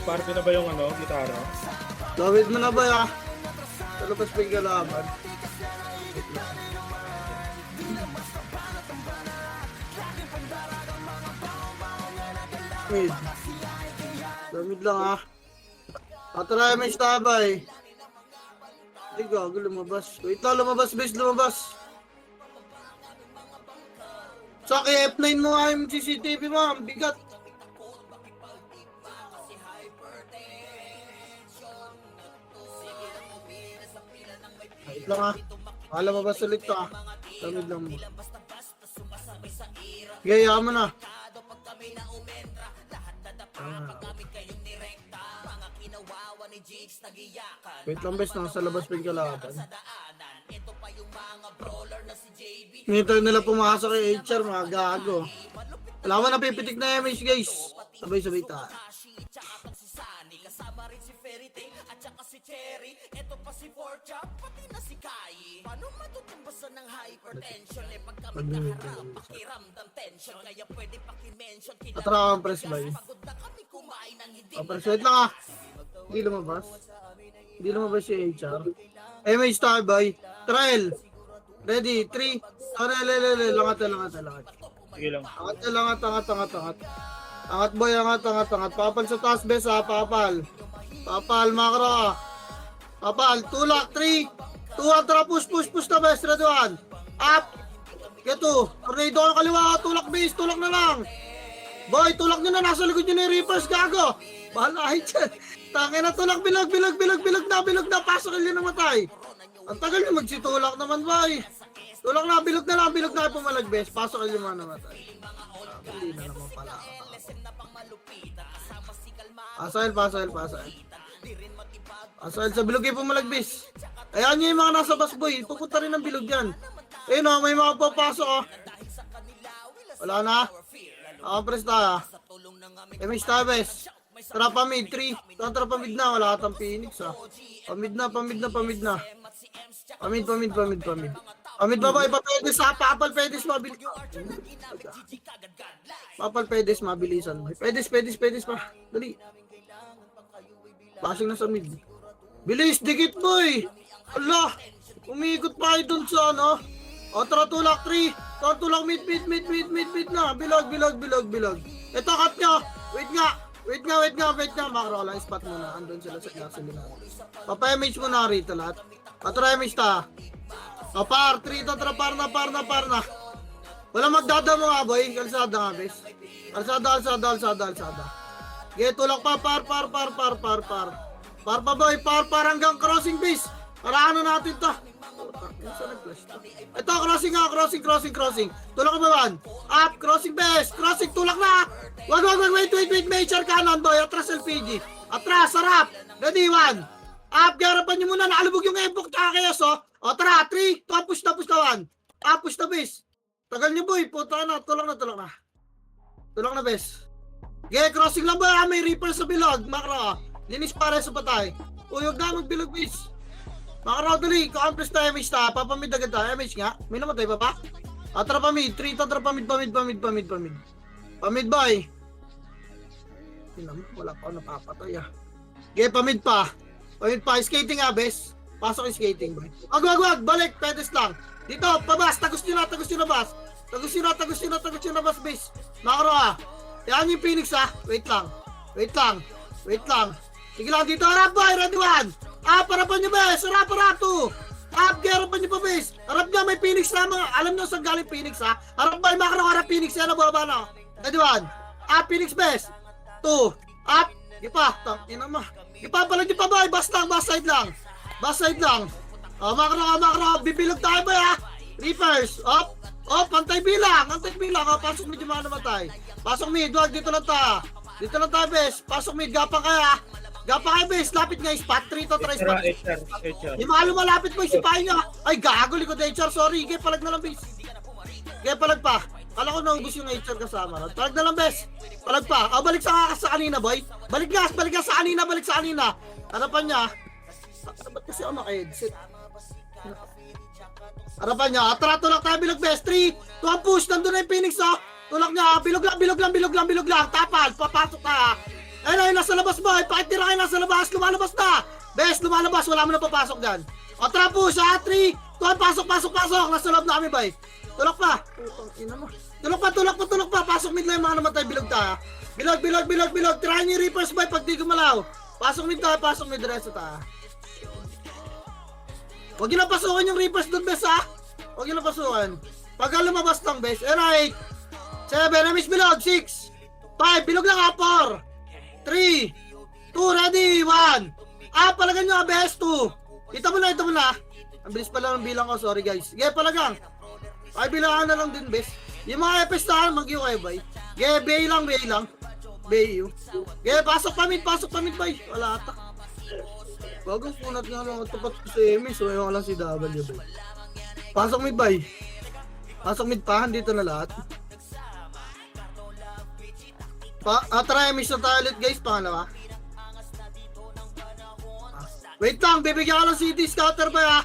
Parte na ba yung ano, gitara? Gawin mo na ba ya? Talabas pa yung galaman. Mid. Damit lang ah. Patry may stabay. Ay gago, lumabas. Wait lang, lumabas base, lumabas. Sa F9 mo nga yung CCTV mo, ang bigat. Wait lang ah. Alam mo ba ulit to ah. Damit lang mo. Gaya mo na. Wait lang bes, nasa labas pa yung kalaban. Nito nila pumasok kay HR, mga gago. Wala mo napipitik na MH guys. Sabay-sabay tayo. Kasama rin si Fairytale at saka si Cherry. Eto pa si Forcha, pati na si Kai. Paano matutumbasan ng hypertension? Eh pag kami kaharap, pakiramdam tension. Kaya pwede pakimension. Atrakan press ba yun? Pagod na kami kumain ng hindi. Press wait lang ah. Hindi lumabas. Hindi lumabas si HR. MH Starboy. Trial. Ready? 3. Langat. Sige lang. Angat. Angat boy, angat. Papal sa taas, bes ha, papal. Papal, makro. Papal, tulak, 3. 2, atra, push na bes, ready 1. Up. Get 2. Tornado ang kaliwa, tulak base, tulak na lang. Boy, tulak nyo na, nasa likod nyo na yung reapers, gago. Bahala kayo dyan. Tangin na tulak, bilog na, pasok yun namatay. Ang tagal nyo magsitulak naman, boy. Tulak na, bilog na pumalagbes, pasok yun namatay. Hindi na naman pala. Pasahil. Pasahil sa bilog yung pumalagbis. Ayan nyo yung mga nasa bus boy. Pupunta rin ng bilog yan. Ayun o, may mga papasok o. Wala na. Press tayo. MH Tabes. Trapa mid 3. Trapa mid na. Wala katang Phoenix ha. Pamid na. Pamid ba ba? Ipapedis ha. Papal pedis mabilis. Papal pedis mabilisan. Pedis pa. Dali. Passing na sa mid. Bilis, dikit boy. Allah. Umiikot pa kayo dun sa ano. O, tara tulak 3. Tara tulak mid na. Bilog. Ito cut nyo. Wait nga. Makro lang. Spot muna. Andun sila sa gasolina. Papa-image mo na rito lahat. Patra image ta. O, par 3. Tara par na. Wala magdada mo nga boy. Kalsada nga bes. Kalsada. Okay, tulak pa. Par pa boy. Par hanggang crossing base. Para ano natin to. Ito, crossing. Tulak ka ba man? Up, crossing base. Crossing, tulak na. Wag. Wait. Major cannon boy. Atras LPG. Atras, sarap. Ready, 1. Up, garapan nyo muna. Nakalubog yung ebook kakayos, oh. O, tara, 3. Push na 1. Up, push na base. Tagal nyo boy. Puta na. Tulak na base. Okay, crossing lang ba? May reaper sa bilog. Makro. Linis pare sa patay. Uyog na magbilog base. Makro, dali. Ka-compress na MH ta. Papamid agad ta. MH nga. May namatay pa pa? Atra pa mid. 3. Tatra pa mid. Pamid boy. Wala pa ako napapatay ah. Okay, pamid pa. Skating nga bes. Pasok yung skating boy. Wag. Balik. Pedes lang. Dito. Pabas. Tagos nyo na bas. Tagos nyo na bas base. Makro ah. Yan yung Phoenix ah. Wait lang. Sige lang dito. Harap boy. Ready 1. Harapan nyo bes. Harap 2. Harapan nyo pa bes. Harap nyo may Phoenix na mga. Alam nyo saan galing Phoenix ha. Harap boy. Makro harap Phoenix. Yan ang baba na. Ready 1. Phoenix bes. 2. Gipa. Ina mo. Gipa pala nyo pa boy. Bas side lang. Makro. Bibilog tayo boy ha. Reapers. Pantay bilang. Pasok medyo mga namatay. Pasok mid, wag dito lang ta. Bes. Pasok mid, gapang kaya. Bes. Lapit nga spot 3 to try spot. HR. Yung mga lumalapit mo, isipahin nyo. Ay, gago, likod HR. Sorry, gaya palag na lang, bes. Gaya palag pa. Kala ko naubos yung HR kasama. Palag na lang, bes. Palag pa. Balik sa kanina, boy. Balik nga sa kanina. Harapan niya. Ba't kasi ako naka-headset? Harapan niya. Tara, tulak tayo, bilog, bes. 3, 2, push. Nandun na yung Phoenix, oh. Tulak niya. Bilog lang. Tapal. Papasok ka. Ayun, nasa labas boy. Pakitira kayo nasa labas. Lumalabas na. Bes, lumalabas. Wala mo na papasok dyan. O, tara push ha. 3, 2, pasok. Nasa loob na kami boy. Tulak pa. Putang ina mo. Tulak pa. Pasok mid lang yung mga namatay. Bilog ta. Bilog. Try niyo yung Reapers boy pag di gumalaw. Pasok mid ta. Pasok mid resto ta. Huwag nyo na pasukin yung Reapers doon bes ha. Huwag nyo na pasukin. Pagka lumabas lang bes. Alright. 7, miss bilog. 6, 5, bilog lang ha. 4, 3, 2, ready, 1. Palagan nyo ha bes. 2. Ito mo na. Ang bilis pala ng bilang ko. Sorry guys. Sige, palagang. Ay, bilangan na lang din bes. Yung mga FS na mag-iyo kayo bay. Sige, bay lang. Bayu. Sige, pasok pa mid bay. Wala ata. Bagong punat nga lang. Tapat ko sa MS. So, ayaw lang si W bay. Pasok mid bay. Pasok mid pa. Dito na lahat. Try miss na tayo ulit guys. Pangalawa. Wait lang. Bibigyan ka lang CT scatter ba ha.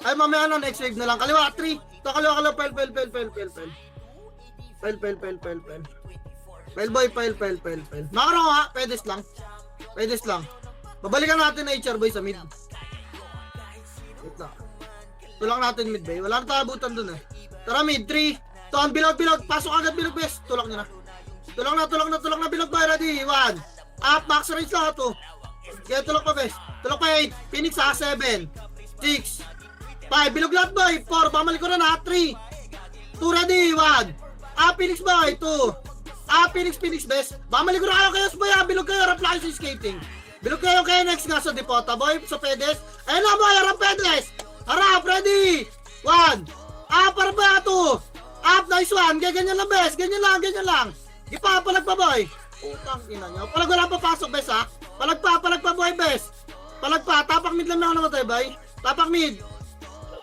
Ay, mamaya na. Next wave na lang. Kaliwa. 3. Ito kaliwa. Pel. Pel boy. Makaro ha. Pedes lang. Babalikan natin na HR boy sa mid. Wait lang. Tulak natin mid bay. Wala na tayo abutan dun eh. Tara mid. 3. Tuan bilog. Pasok agad bilog bes. Tulak nyo na. Tulak na bilog boy. Ready. 1. Up. Max range lang ito. Kaya tulak pa bes. Tulak pa 8. Phoenix ha. 7. 6. 5. Bilog lahat boy. 4. Bamalik ko na na. 3. 2 ready. 1. Phoenix boy. 2. Phoenix bes. Bamalik ko na kayo boy. Bilog kayo. Harap lang sa skating. Bilog kayo kay next nga sa Depota boy. Sa Pedes. Ayun na boy. Harap Pedes. Harap. Ready. 1. Para ba 2. Nice one. Ganyan lang bes. Ganyan lang. Ipapalag pa boy. Putang ina nyo. Palag wala pa pasok bes ha. Palag pa boy bes. Palag pa. Tapak mid lang na ako namatay boy. Tapak mid.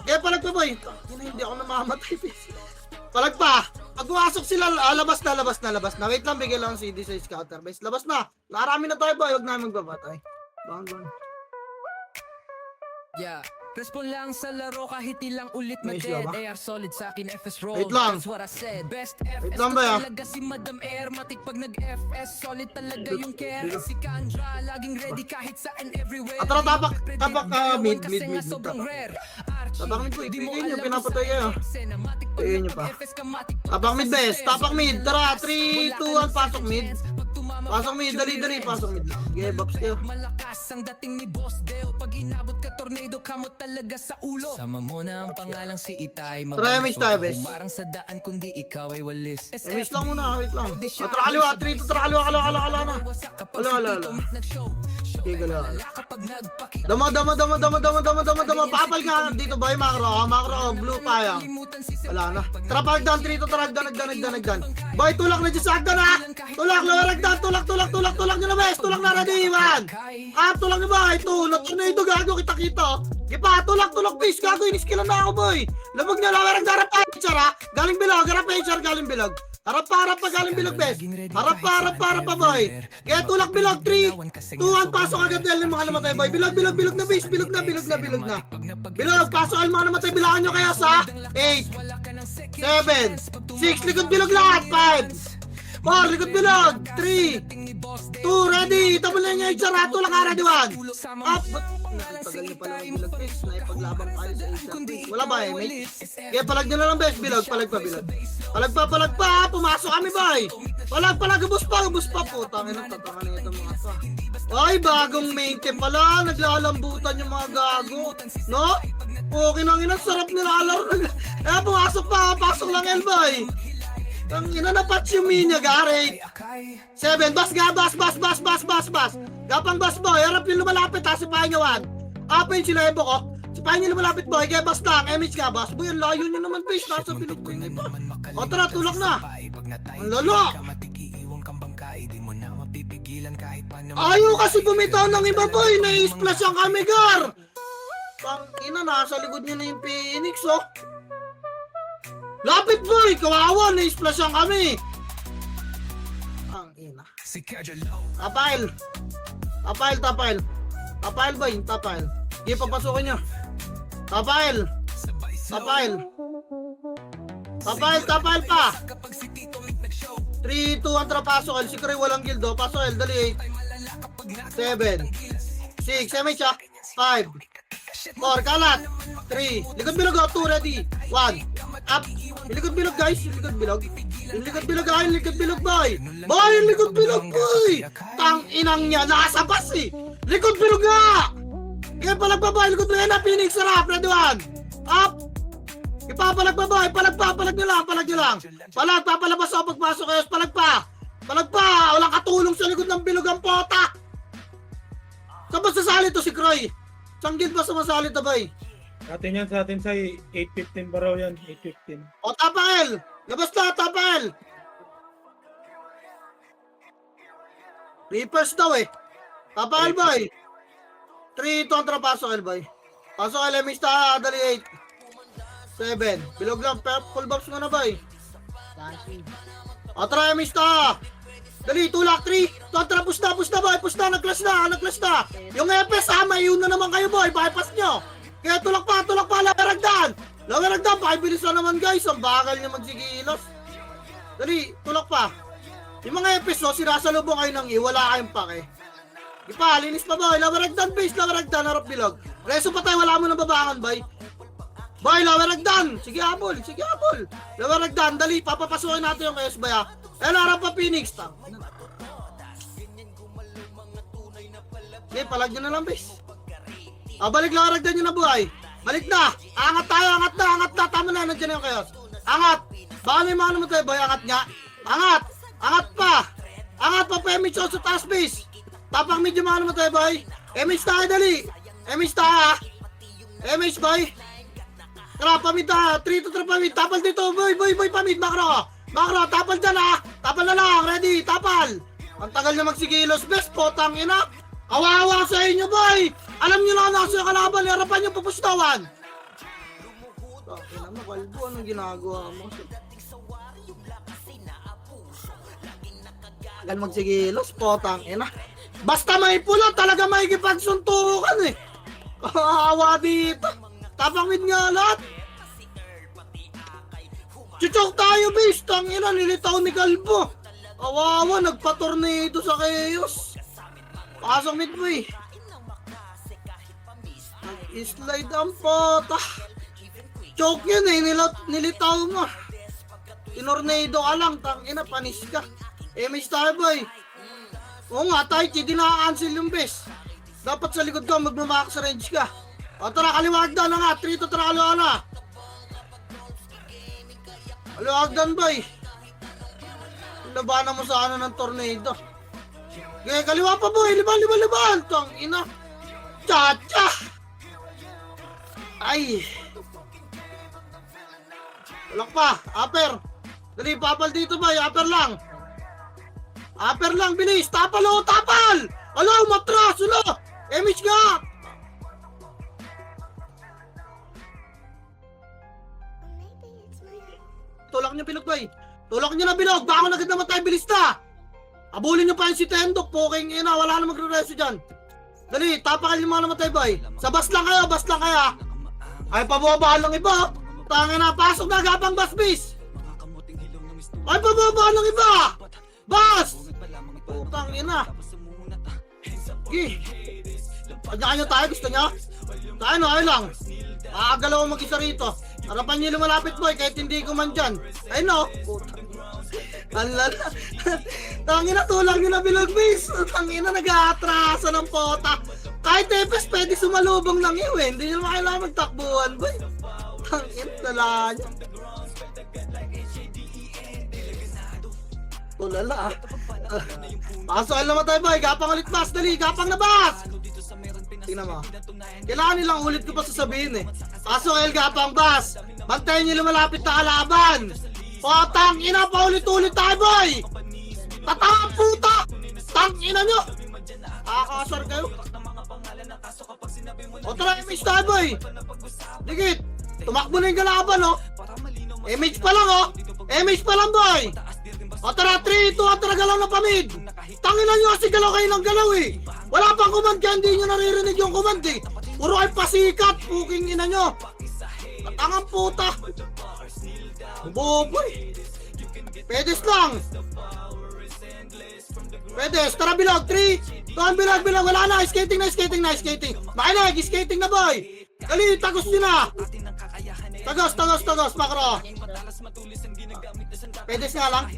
Kaya palag pa boy. Hindi ako namamatay bes. Palag pa. Pag pumasok sila, labas na. Wait lang, bigay lang CD sa scatter base. Labas na. Narami na tayo boy. Huwag namin magbabatay. Bang. Yeah. Respond lang sa laro kahit ilang ulit May na isla dead. ba? AR solid sa akin, FS roll. Wait lang. That's what I said. Best Wait FS lang ko ba ya? talaga si Madam Airmatic pag nag-FS. Solid talaga yung care. Si Kandra laging ready kahit saan everywhere. Tara, tapak, mid. Kasi nga sobrang rare. Tapak mid po, Di mo ipigin nyo, alam pinapatay kung kayo. saan cinematic pag Ipigin nyo pa. nag-FS ka, matic pag Tapak mid best. Tapak mid. Tara, 3, 2, 1, pasok mid. Pag tumama Pasok mid, dali, pasok mid. Sige, Babs kayo. Malakas ang dating ni Boss Deo. Pag inabot ka tornado, kamo talaga sa ulo. Sama mo na ang pangalang si Itay. Try miss tayo, bes. Humarang sa daan kundi ikaw ay walis. Miss lang muna, wait lang. Tara kaliwa, 3, 2, tara kaliwa na. Ala. Sige, kaliwa. Dama. Papal ka dito boy, makro, blue payang. Wala na. Tara pagdan, 3, 2, tara, nagdan. Boy, tulak na dyan sa agdan ha. Tulak nyo na bes. Tulak na, ready, 1. Tulak nyo boy, 2. Natunay ito, gago, kita. Gipa, tulak, bis, gago, iniskilan na ako boy. Labog nyo, harap pa, HR ha. Galing bilog, Harap pa, galing bilog bes. Harap pa boy. Kaya tulak bilog, 3, 2, 1, pasok agad dahil yung mga namatay boy. Bilog na bis, bilog na. Bilog, pasok ang mga namatay, bilangan nyo kaya sa 8, 7, 6, likod bilog lahat, 5, 4, likod bilog, 3, 2, ready. Tamo na yung HR ha, tulak ka, ready, 1. Up, tagal nyo pala ng bilog bes. Naipaglabang kayo sa HR. Wala ba mate? Kaya palag nyo na lang bes, bilog, palag pa, pumasok kami boy. Palag, ubus pa, putang ina, tatangan na itong mga pa. Ay, bagong mainte pala, naglalambutan yung mga gago, no? Okay nang ina, sarap nila alaro. Pumasok pa, pasok lang Elboy. Ang ina na patch yung minya, Gareth. 7, bas. Gapang bas boy, harap yung lumalapit ha, sipahin nyo 1. Apa yung sila Ebo ko? Sipahin nyo lumalapit boy, kaya bas lang, MH ka bas. Boy, ang layo nyo naman base, nasa bilog ko yun pa. O tara, tulak na. Ang lalo. Ayaw kasi bumitaw ng iba boy, nai-splash ang kami, Gar. Pang ina, nasa likod nyo na yung Phoenix, oh. Lapit boy, kawawa, nai-splash ang kami. Ang ina. Tapail boy, tapail. Sige, papasukin nyo. Tapail pa. 3, 2, 1, tara, pasok. Si Kray walang guild, oh. Pasok, dali. 7, 6, MH ah. 5, 4, kalat. 3, likod bilog oh. 2, ready. 1, up. Likod bilog guys. Likod bilog. Likod bilog ay. Likod bilog boy. Boy, likod bilog boy. Tang inang niya. Nakasabas eh. Likod bilog nga. Kaya palagbaboy. Likod bilog na. Phoenix sarap. Ready 1. Up. Ipapalagbaboy. Palag nyo lang. Palag. Papalabas ako pagpasok kayo. Palag pa. Walang katulong sa likod ng bilog ang pota. Saan ba sasali to si Croy? Sanggit ba sumasali to bay? Atin yan sa atin sa 8.15 pa raw yan. 8.15. O Tapangel! Labas na, Tapangel! Reapers daw eh. Tapangel boy. 3 kontra pasok El boy. Pasok El, Emista, dali 8. 7. Bilog lang, full box mo na boy. O try Emista. Dali, tulak 3. Kontra, push na boy. Push na, nag-clash na. Yung Epes may yun na naman kayo boy. Bypass nyo. Kaya tulak pa, Laweragdan, pakibilis na naman guys, ang bagal niya magsigilos. Dali, tulak pa. Yung mga episode, sinasalubong kayo ng wala kayong pake. Ipa, linis pa boy, Laweragdan base, harap bilog. Reso pa tayo, wala mo nang babangan boy. Boy, Laweragdan, sige habol. Laweragdan, dali, papapasukin natin yung KS baya. Harap pa Phoenix. Okay, palag nyo na lang base. Balik Laweragdan nyo na buhay. Balik na. Angat na. Tama na, nandiyan na yung chaos. Angat. Baka may mga naman tayo, boy. Angat nga. Angat pa. Pemich sa taas base. Tapak medyo mga naman tayo, boy. MH tayo, dali. MH tayo, MH, boy. Tara, pamid na. 3 to 3 pamid. Tapal dito, boy. Pamid. Makro. Tapal dyan, ha. Tapal na lang. Ready. Tapal. Ang tagal na magsigilos. Best potang ina. Kawawa sa inyo, boy. Alam nyo na nasa yung kalaban, harapan nyo pupustawan. Ina mo, kalbo, anong ginagawa mo? Tagal magsigilos, potang ina. Basta may pula, talaga may kipagsuntukan eh. Kawawa dito. Tapangin nga lahat. Chuchok tayo, base. Tangina, nilitaw ni Kalbo. Kawawa, nagpa-tornado sa chaos. Pasok mid mo eh. Slide ang pota. Choke yun eh, nilitaw mo. Tinornado ka lang, tangina, panis ka. MH tayo boy. Oo nga, tayo, hindi na-cancel yung best. Dapat sa likod ka, magmamax range ka. O tara, Kaliwagdan na nga, 3 to tara, Kaliwagdan boy. Labanan mo sa ano ng tornado. Okay, kaliwa pa boy, liban. Tangina. Chacha. Ay. Tulak pa, upper. Dali, papal dito ba? Upper lang, bilis. Tapal. Alo, matras, MH nga. Tulak niyo bilog, boy. Baka agad naman tayo, bilis na. Abulin niyo pa yung si Tendok, poking ina. Wala na magre-reso dyan. Dali, tapakal yung mga namatay, boy. Sa bas lang kaya. Ay, pababaan lang iba. Tangin na, pasok na, gapang bas, bis. Ay, pababaan lang iba. Bas! Putang ina. Sige. Kanya-kanya tayo, gusto niya? Tayo na, ay lang. Aagalaw ang mag-isa rito. Harapan niyo lumalapit, boy, kahit hindi ko man dyan. Ay, no. Alala. Tangina, tulang nyo na bilog, bis. Tangina, nag-aatrasa ng pota. Kahit Epes, pwede sumalubong ng iyo eh. Hindi nyo naman kailangan magtakbuhan, boy. Tangina, dala nyo. Tulala ah. Pasokan naman tayo, boy. Gapang ulit bas, dali. Gapang na bas. Tingnan mo. Kailangan nilang ulit ko pa sasabihin eh. Pasok El, gapang bas. Bantayan nyo lumalapit na kalaban. Potang ina, paulit-ulit tayo, boy. Tatanga puta. Tang ina nyo. Akakasar kayo. O tara, image tayo, boy. Digit. Tumakbo na yung kalaban, oh. Image pa lang, oh. Image pa lang, boy. O tara, 3, 2, at tara, galaw na pamid. Tanginan nyo kasi galaw kayo ng galaw, eh. Wala pang command kaya hindi nyo naririnig yung command, eh. Puro kayo pasikat, puking ina nyo. Tatangang puta. Boboy. Pedes lang. Pedes, tara bilog. 3, Tuan, bilag, wala na, skating. Makinig, skating na boy. Dali, tagos nyo na. Tagos, makro. Pedes nga lang.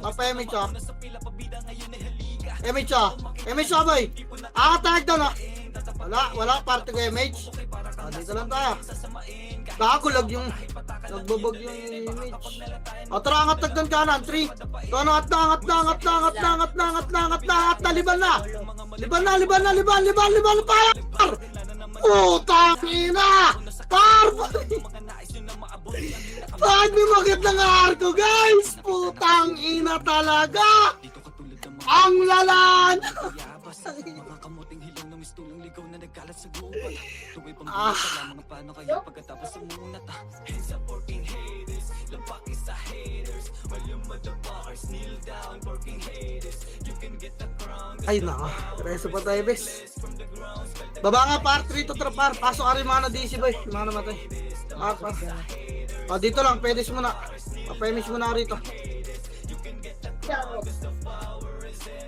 Papa-image siya. Image siya boy. Tag down ah. Wala, parte ko image. Dito lang tayo. Nakakulag yung, nagbabag yung image. Tara, angat tagdan kanan, 3. Angat na, liban na, par! Putang ina! Par! Bakit may makit ng arko, guys? Putang ina talaga! Ang lalan! Ay nako, reso pa tayo, bes. Baba nga, par, 3 to par. Pasok Arimana DC, boy. Mga namatay. Dito lang, pedes mo na. Papaimage mo na rito.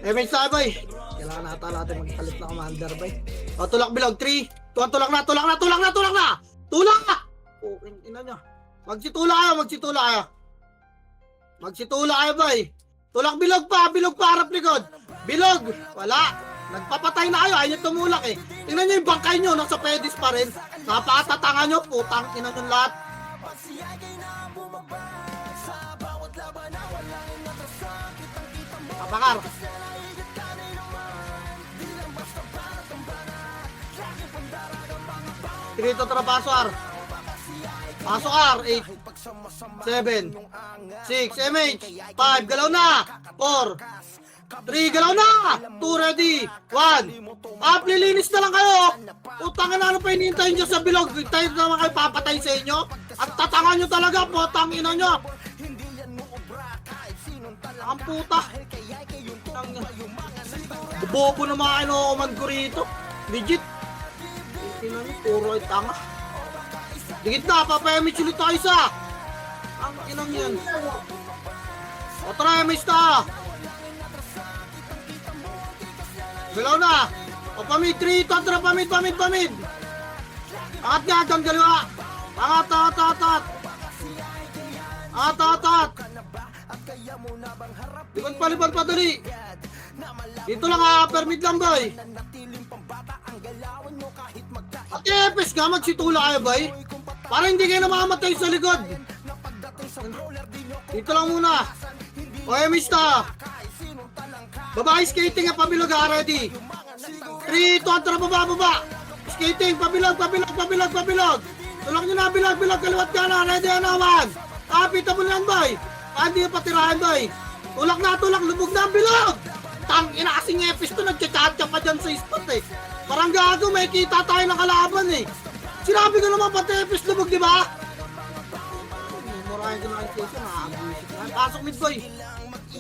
Image tayo, boy. Kailangan nata natin magpalit na commander, boy. Tulak bilog, 3. Tulak na. Tulak na! Ina nyo. Magsitula kayo, boy. Tulak bilog pa, harap likod. Bilog, wala. Nagpapatay na kayo, ayaw nyo tumulak eh. Tingnan nyo yung bangkay nyo, nasa pedis pa rin. Napakatatanga nyo, putang ina nyo lahat. Kapakar. Tirito trapaso R. Pasok R, 8, 7, 6, MH, 5, galaw na, 4, 3, galaw na, 2, ready, 1, lilinis na lang kayo. Utang na, ano pa hinihintay nyo sa bilog? Tayo naman kayo papatay sa inyo. At tatangan nyo talaga, putang ina nyo. Ang puta. Bobo na mga kinukuman ko rito. Legit. Tingnan nyo, puro ay tanga. Digit na, papayamit ulit tayo isa. Ang inang yan. Tara, miss na. Galaw na. Pamid, 3, tatra, pamid. Angat nga, hanggang galiwa. Angat. Liban pa, dali. Dito lang permit lang, boy. At epes ka, magsitula kayo, boy. Para hindi kayo namamatay sa likod. Dito lang muna. Miss na. Babae skating nga, pabilog ha, ready. 3, 2, tara, baba. Skating, pabilog. Tulak nyo na, bilog, kaliwat ka na, ready na, 1. Kapita mo lang, boy. Hindi ka patirahan, boy. Tulak, lubog na, bilog. Tang ina kasing epis to, nagchat-chat pa dyan sa spot eh. Parang gago, may kita tayo ng kalaban eh. Sinabi ko naman pati epis lubog, di ba? Murahin ko na ang station, nakakabuisit na. Pasok mid, boy.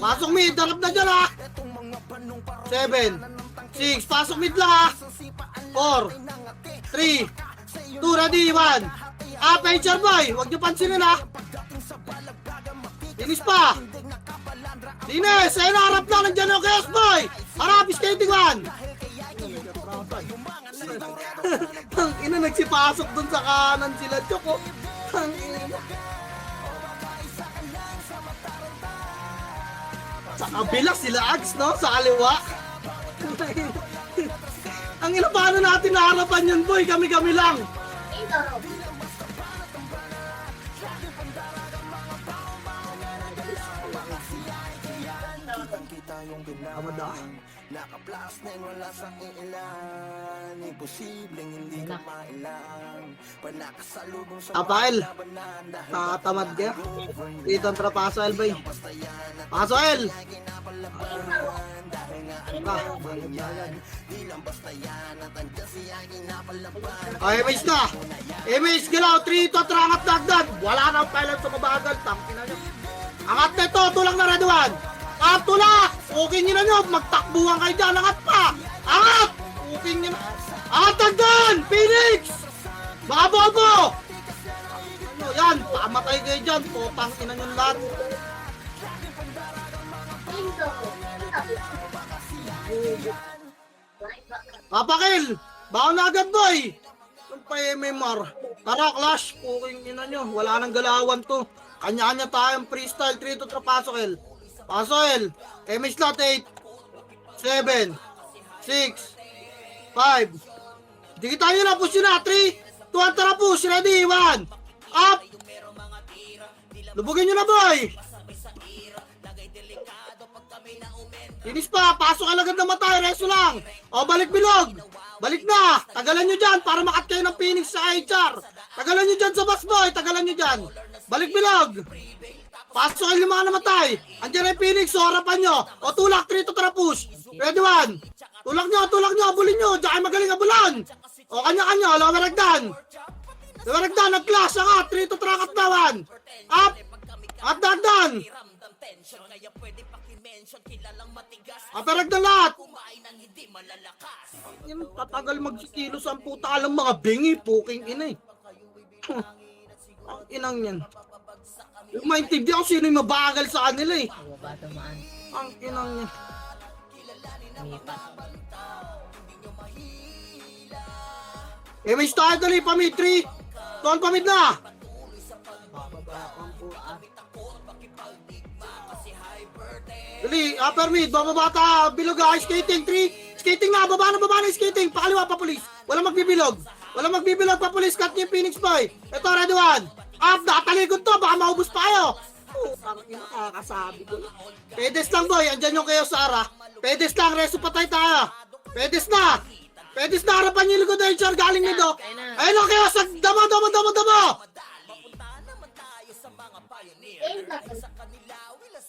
Pasok mid, darap na dyan ha. 7, 6, pasok mid lang ha. 4, 3, 2, ready, 1. Pager, boy. Huwag nyo pansinin ha. Linis pa. Linis, ayun na, harap na, nandiyan yung chaos, boy. Harap, skating 1. Tang ina, nagsipasok dun sa kanan sila, Choco. Tang ina. Sa kabila sila Ags, no? Sa kaliwa. Ang ina, paano natin naharapan yun, boy? Kami lang. Amada. Nakaplasning wala sa ilan, imposibleng hindi ka mailang. Panakasalubong sa Apael. Tatamad ka. Dito ang trapaso, El, boy. Paso, El. Image na. Image, galaw. 3, to, trangat, dagdag. Wala na ang pilot sa mabagal. Tangkina nyo. Angat na ito. Tulang na, red 1. Tulak! Okay nyo na nyo, magtakbuhan kayo dyan, angat pa! Angat! Okay nyo na. Dagdan! Phoenix! Baka bobo! Ano yan? Pamatay kayo dyan, potang ina nyo lahat. Papakil! Baka na agad, boy! Yung pa MMR. Tara, Clash. Puking ina nyo. Wala nang galawan to. Kanya-kanya tayong freestyle. 3 to 3, pasok, El. Pasok, El. MH slot 8. 7. 6. 5. Di tayo na. Push yun na. 3. 2. Tara, push. Ready. 1. Up. Lubugin nyo na, boy. Inis pa. Pasok alagad na matay. Reso lang. O, balik bilog. Balik na! Tagalan nyo dyan para makat kayo ng Phoenix sa HR. Tagalan nyo dyan sa boss boy. Tagalan nyo dyan. Balik bilog. Pasok kayo yung mga namatay. Andiyan na yung Phoenix. So, harapan nyo. O, tulak. 3 to tara push. Ready 1. Tulak nyo. Abulin nyo. Diyan kayo magaling abulan. O, kanya-kanya. Lamaragdan. Lamaragdan. Nag-clash. Angat. 3 to tara katawan. Up. At dagdan. Aperagdan lahat. Yan, tatagal magsikilos ang puta alam mga bingi, puking ina eh. Ang inang yan. Yung maintindihan ko sino yung mabagal sa kanila eh. Ang inang yan. May start na pamid 3. Tuan pamid na. Dali, upper mid, bababata, bilog skating 3. Skating na, baba na skating. Pakaliwa pa pulis. Walang magbibilog pa pulis. Cut niyo yung Phoenix boy. Ito, ready 1. Up, nakatalikod to. Baka maubos pa kayo. Ang nakakasabi ko na. Pedes lang boy. Andyan yung kayo Sara. Pedes lang. Reso patay tayo. Pedes na. Harapan niyo yung likod na yung galing nito. Ayun lang kayo. Damo.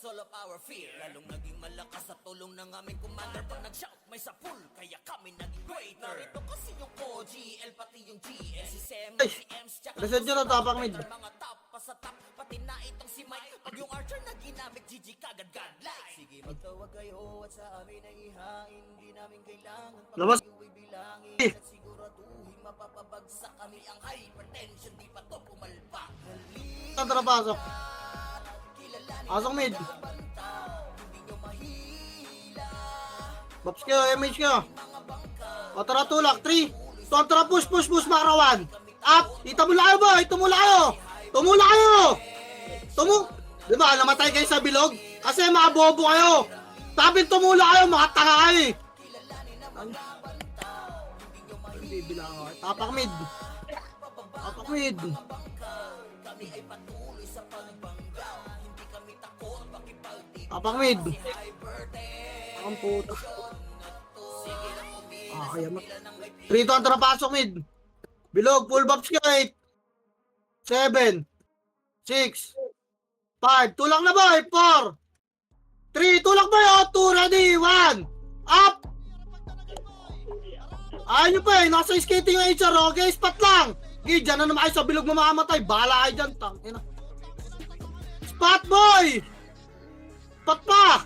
All of our fear lalong naging malakas sa tulong ng aming commander pag nag-shout may sapul kaya kami naging greater narito kasi yung OG L pati yung GS si Sem si Ems tsaka Reset nyo na tapak mid. mga top pa sa top pati na itong si Mike pag yung archer na ginamit GG kagad godlike sige magtawag kayo at sa amin ay ihain di namin kailangan Labas. bilangin at siguraduhin mapapabagsak kami ang hypertension di pa to pumalpak Tara, pasok. Pasok mid. Bops kayo, MH kayo. O tara tulak, 3. So tara push, makarawan. Up, itamula kayo boy, tumula kayo. Diba, namatay kayo sa bilog? Kasi mga bobo kayo. Sabi tumula kayo, mga tanga kayo eh. Tapak mid. Tapak mid. Ang puto. Kaya mo. Rito ang pasok mid. Bilog, full box ka 8. 7. 6. 5. Tulak na boy. 4. 3. Tulak boy. 2. Ready. 1. Up. Ayaw nyo pa eh. Nasa skating yung HR. Okay, spot lang. Okay, dyan na naman kayo sa bilog mamamatay. Bahala kayo dyan. Tangina. Spot boy. Spot pa!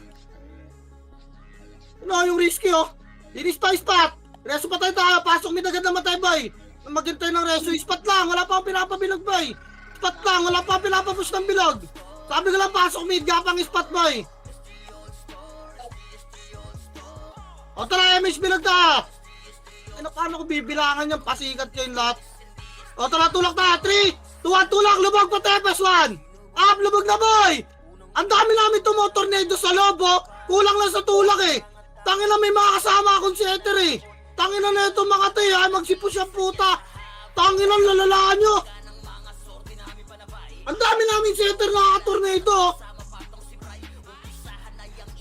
Ano yung risky oh? Inis pa spot! Reso patay tayo! Pasok mid agad na matay boy! Maghintay ng reso, spot lang! Wala pa akong pinapabilog boy! Spot lang! Wala pa akong pinapapush ng bilog! Sabi ko lang pasok mid, gapang spot boy! O tara, MH bilog ta! Ano paano ko bibilangan yung pasikat ko yung lahat? O tara, tulak ta! 3, 2, 1, tulak! Lubog pa tepes 1! Up! Lubog na boy! Ang dami namin tumotornado sa lobo, kulang lang sa tulak eh. Tangin na may mga kasama akong setter eh. Tangin na ito mga tayo ay magsipos yung puta. Tangin na lalalaan nyo. Ang dami namin setter na tornado.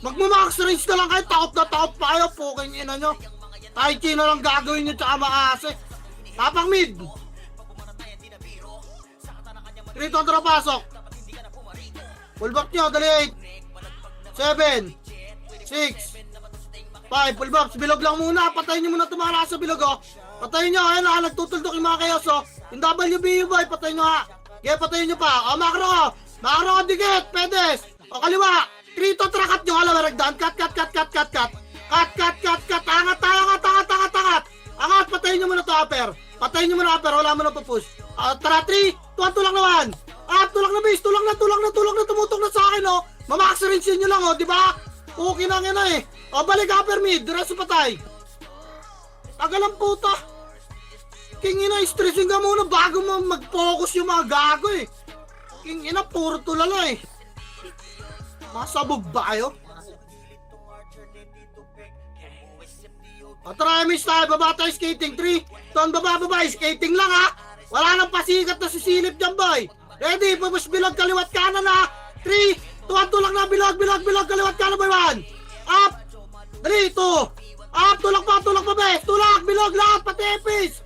Magmamax range ka lang kayo, takot na takot pa kayo, puking ina nyo. Tai chi na lang gagawin nyo tsaka maase. Tapang mid. Rito ang pasok. Full box nyo, dali 8. 7. 6. 5. Full box, bilog lang muna. Patayin nyo muna tumara sa bilog oh. Patayin nyo, ayun ha, nagtutuldok yung mga kayos oh. Yung WBU boy, patayin nyo ha. Okay, patayin nyo pa. O, makro ko. Makro ko, dikit, pedes. O, kaliwa. 3 to trakat nyo, alam, ragdan. Cut. Angat. Angat, patayin nyo muna to, upper. Wala mo na pa-push. Tara, 3. Tuwan naman. Tulak na base, tulak na, tumutok na sa akin, oh. Mamax range nyo lang, oh, di ba? Okay na nga na eh. O, balik upper mid, diretso patay. Tagal ang puta. King ina, stressing ka muna bago mo mag-focus yung mga gago eh. King ina, puro tulala eh. Masabog ba kayo? Tara, miss tayo, baba tayo skating. 3, ton, baba, skating lang ha. Wala nang pasikat na sisilip dyan, boy. Ready, pupush bilog, kaliwat kanan ha. 3, tulak na, bilog, kaliwat kanan, boy. 1, up. 3, 2, up, tulak pa, bes. Tulak, bilog, lahat, pati epis.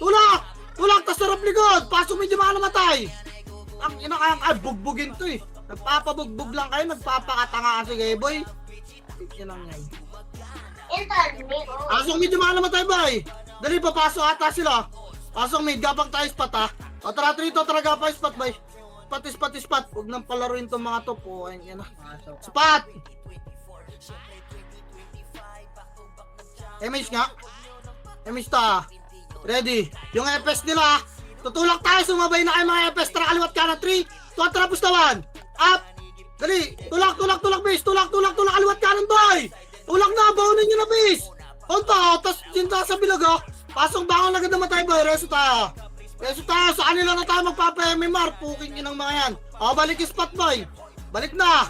Tulak, tas sarap likod. Pasok medyo mga namatay. Ang ina kayang bugbugin to eh. Nagpapabugbog lang kayo, nagpapakatanga kasi kayo, boy. Yan lang yan. Pasok medyo mga namatay, boy. Dali, papasok ata sila. Pasok mid, gapang tayo spot ha. O tara, trito, tara gapang spot, boy. Spot. Huwag nang palaruin tong mga to po. Yan na. Spot! Image nga. Image ta. Ready. Yung FS nila. Tutulak tayo. Sumabay na kayo mga FS. Tara kaliwat ka na. 3, 2, tara pustawan. Up. Dali. Tulak, base. Tulak, kaliwat ka ng boy. Tulak na. Baunin nyo na base. Punta. Tapos sinta sa bilog oh. Pasong bangon agad na matay boy. Reso tayo. Sa kanila na tayo magpapa-MMR. Puking inang mga yan. O, balik yung spot boy. Balik na.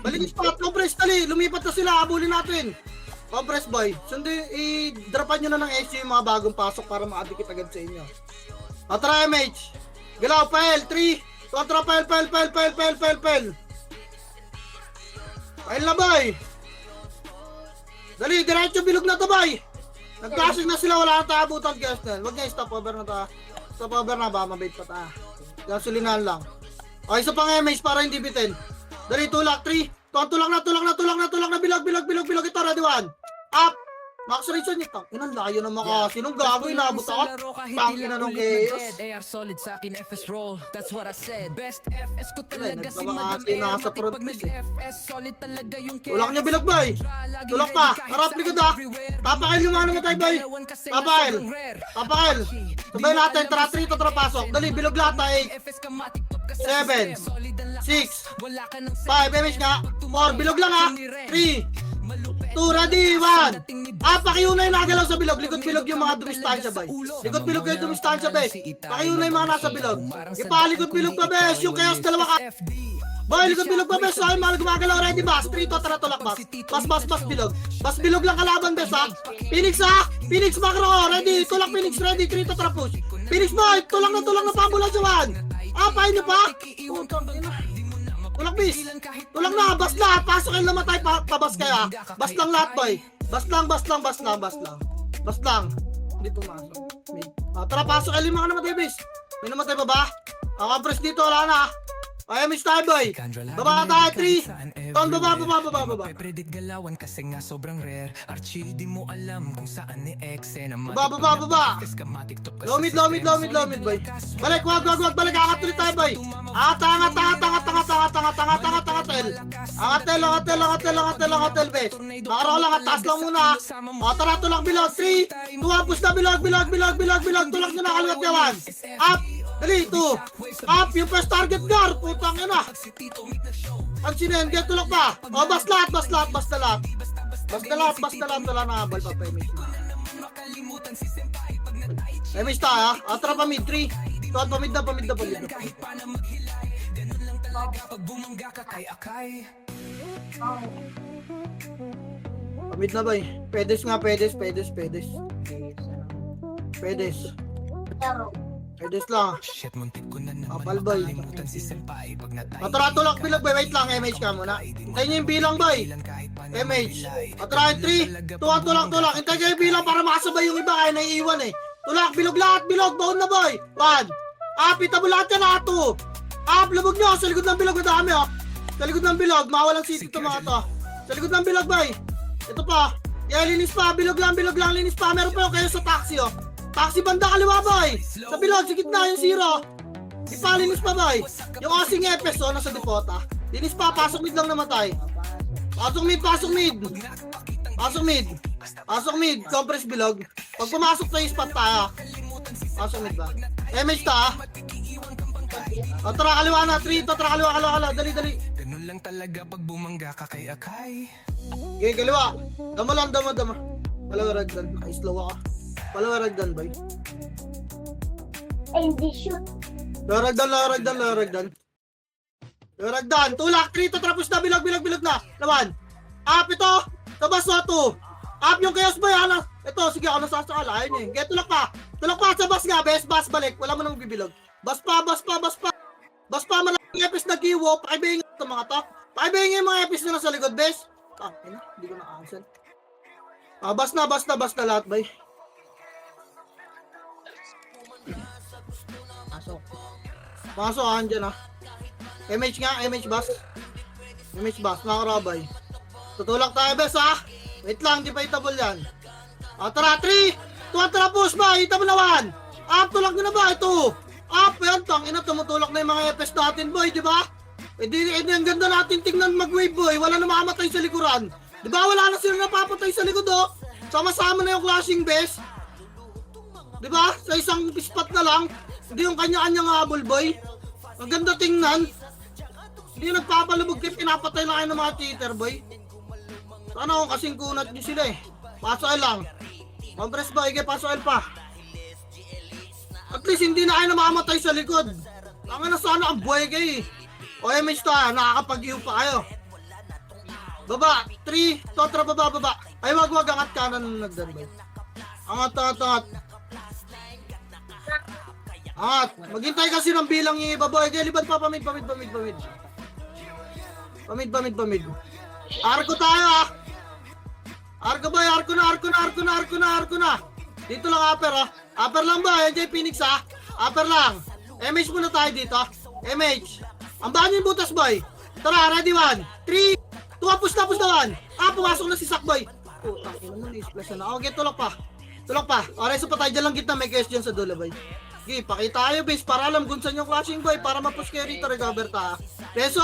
Balik yung spot. Compress tali. Lumipat na sila. Abulin natin. Compress boy. Sundi, i-dropan nyo na ng SC yung mga bagong pasok para makadikit agad sa inyo. O, tara MH. Galaw, file. 3. Kontra, file. File na boy. Dali, diretso bilog na to boy. Nag-classic na sila, wala na tayo abutan Kesnel. Huwag niya stopover na ta. Stopover na ba? Mabait pa ta. Gasolinahan lang. O, isa pang MH para hindi bitin. Dali, tulak. 3. Tulak na. Bilog. Ito, ready 1. Up. Max Rizon niya. Inang layo na makasi. Nung gago, inaabot ako. Pangina nung chaos. AR solid sa akin, FS roll. That's what I said. Best FS ko talaga si nagbamakasi Madam na sa Pag front piece eh. nag-FS, solid talaga yung Tulak niya bilog boy. Tulak pa. Harap likod ha. Papakail yung mga namatay boy. Papakail. Sabay natin. Tara 3 to tara pasok. Dali, bilog lahat na 8. 7. 6. 5. Image nga. 4. Bilog lang ha. 3. 2, ready, 1. Pakiunay nagalaw sa bilog. Likod bilog yung mga dumistansya, boy. Likod bilog yung dumistansya, bes. Pakiunay mga nasa bilog. Ipalikod bilog pa, bes. Yung chaos dalawa ka. Boy, likod bilog pa, bes. Ay, mga gumagalaw, ready, bas. 3, tara, tulak, bas. Bas, bilog. Bas, bilog lang kalaban, bes, ha. Phoenix, ha. Phoenix, macro. Ready, tulak, Phoenix, ready. 3, tara, push. Phoenix, boy. Tulak na pambula, Jawan. Pahin nyo pa. Tulak bis! Tulak na! Bas lahat! Pasok kayo namatay! Pabas kaya! Bas lang lahat boy! Bas lang! Bas lang! Hindi pumasok. Tara pasok kayo mga namatay bis! May namatay pa ba? Compress dito wala na! Ay, miss tayo boy! Baba tayo 3! Ton baba! Predict galawan kasi nga sobrang rare. Archie di mo alam kung saan ni X na Baba! Lomid boy! Balik! Wag! Balik! Angat ulit tayo boy! Tanga tel bes! Makaraw lang at taas lang muna! Tara tulak bilog! 3! 2! Push na bilog! Tulak nyo na kaliwat yawan! Up! Dali! 2! Up! Yung first target guard! Putang ina! Ang sinin! Get tulak pa! Bas lahat! Wala na habal pa pa image na. Image tayo ha? Tara pa mid 3! Tuwan pa mid na. kahit pa na maghilay. Ganun lang talaga pag bumangga ka kay Akay. Pamid na ba eh? Pedes. Pedes lang. Shit, muntik ko na naman Apal, boy. makalimutan si Senpai pag natay. Tulak bilog boy. Wait lang, MH ka muna. Hintayin nyo yung bilang boy. MH. Try 3. Tulak. Hintayin nyo yung bilang para makasabay yung iba kaya naiiwan eh. Tulak, bilog lahat. Baon na boy. 1. Pitabo lahat yan ha. 2. Labog nyo. Sa likod ng bilog madami oh. Sa likod ng bilog. Mawalang city ito mga to. Sa likod ng bilog boy. Ito pa. Linis pa. Bilog lang. Linis pa. Meron pa yung kayo sa taxi oh. Taxi banda kaliwa boy! Sa bilog, sa gitna yung 0. Ipalinis pa boy! Yung Osing Epes oh, nasa depota. Linis pa, pasok mid lang namatay. Pasok mid, compress bilog. Pag pumasok tayo spot tayo. Pasok mid ba? MH ta ha? Tara kaliwa na, 3 to, tara kaliwa. Dali. lang talaga pag bumangga ka kay Akay. Okay, kaliwa. Dama lang, dama. Palawa ragdan. Naka-slow ako. Palawa ragdan, boy. Ay, hindi siya. Laragdan. Tulak, 3 to tapos na, bilog na. Lawan. Up ito. Tabas na to. Up yung chaos boy, ano? Ito, sige, ako nasasakal. Ayun niya. Get, tulak pa. Sa bas nga, bes. Bas, balik. Wala mo nang bibilog. Bas pa. Malaking epis na kiwo. Pakibingin ito mga to. Pakibingin yung mga epis na nasa likod, bes. Hindi ko na-cancel. Bas na lahat, boy. Pasok dyan MH nga, MH bus, nakarabay. Tutulak tayo, bes ha. Wait lang, di pa itable yan. Tara, 3, 2, tara, push ba? Itable na 1. Up, tulak nyo na ba? Ito. Up, yan, tangina, tumutulak na yung mga FS natin, boy, di ba? Ang ganda natin tingnan mag-wave, boy. Wala na makamatay sa likuran. Di ba? Wala na sila napapatay sa likod, oh. Sama-sama na yung clashing, bes. Di ba? Sa isang spot na lang. Hindi yung kanya-kanyang habol, boy. Ang ganda tingnan. Hindi yung nagpapalubog kayo, pinapatay na kayo ng mga cheater, boy. Sana kung kasing kunat nyo sila eh. Paso L lang. Compress boy, paso L pa. At least hindi na kayo na makamatay sa likod. Ang na sana ang buhay kayo eh. O MH to ha, nakakapag-iw pa kayo. Baba, 3, totra baba. Ay wag, angat kanan nagdan, boy. Angat. Maghintay kasi ng bilang yung iba, boy. Kaya liban pa, pamid. Pamid. Arko tayo, ha. Arko, boy. Arko na. Dito lang, upper, ha. Upper lang, boy. NJ Phoenix, ha. Upper lang. MH muna tayo dito. MH. Ang bahan yung butas, boy. Tara, ready, 1, 3, 2, push na 1. Pumasok na si Sak, boy. Putang ina mo, na-splash na. Okay, tulak pa. O, reso pa tayo dyan lang kita. May question sa dulo, boy. Okay, pakita tayo, base, para alam kung saan yung clashing, boy, para mapush kayo rito, recover ta. Reso,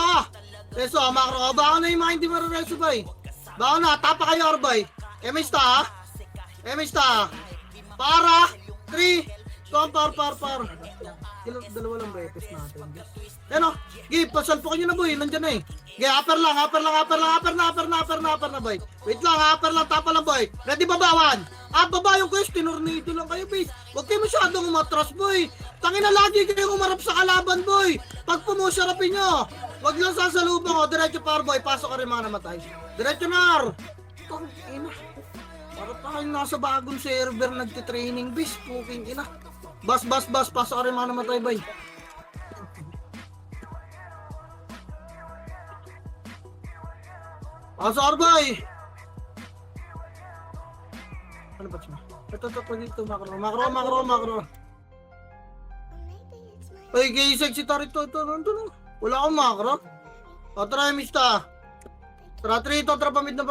makro, baka na yung mga hindi marareso, boy. Baka na, tapa kayo, boy. MH ta. Para, 3, par. Dalawa lang ba, epis natin. Yan o, okay, pasalpukan nyo na, boy, nandyan na eh. Okay, upper na, boy. Wait lang, upper lang, tapa lang, boy. Ready, babawan. Baba yung quest, tinornado lang kayo, base. Huwag kayo masyadong umatras, boy. Tangina lagi kayo umarap sa kalaban, boy. Pag pumusharapin nyo, huwag lang sasalubong, o. Diretso par, boy. Pasok ka rin mga namatay. Diretso nar. Tangina. Para tayong nasa bagong server nagtitraining, base. Puking ina. Bas. Pasok ka rin mga namatay, boy. Pasok ka, boy. Ano ba siya? Ito dito, makro. Ay, gisag si Tarito, ito, nandun. Wala akong makro. O, try, mista. Tara, 3 ito, tara, pamid na.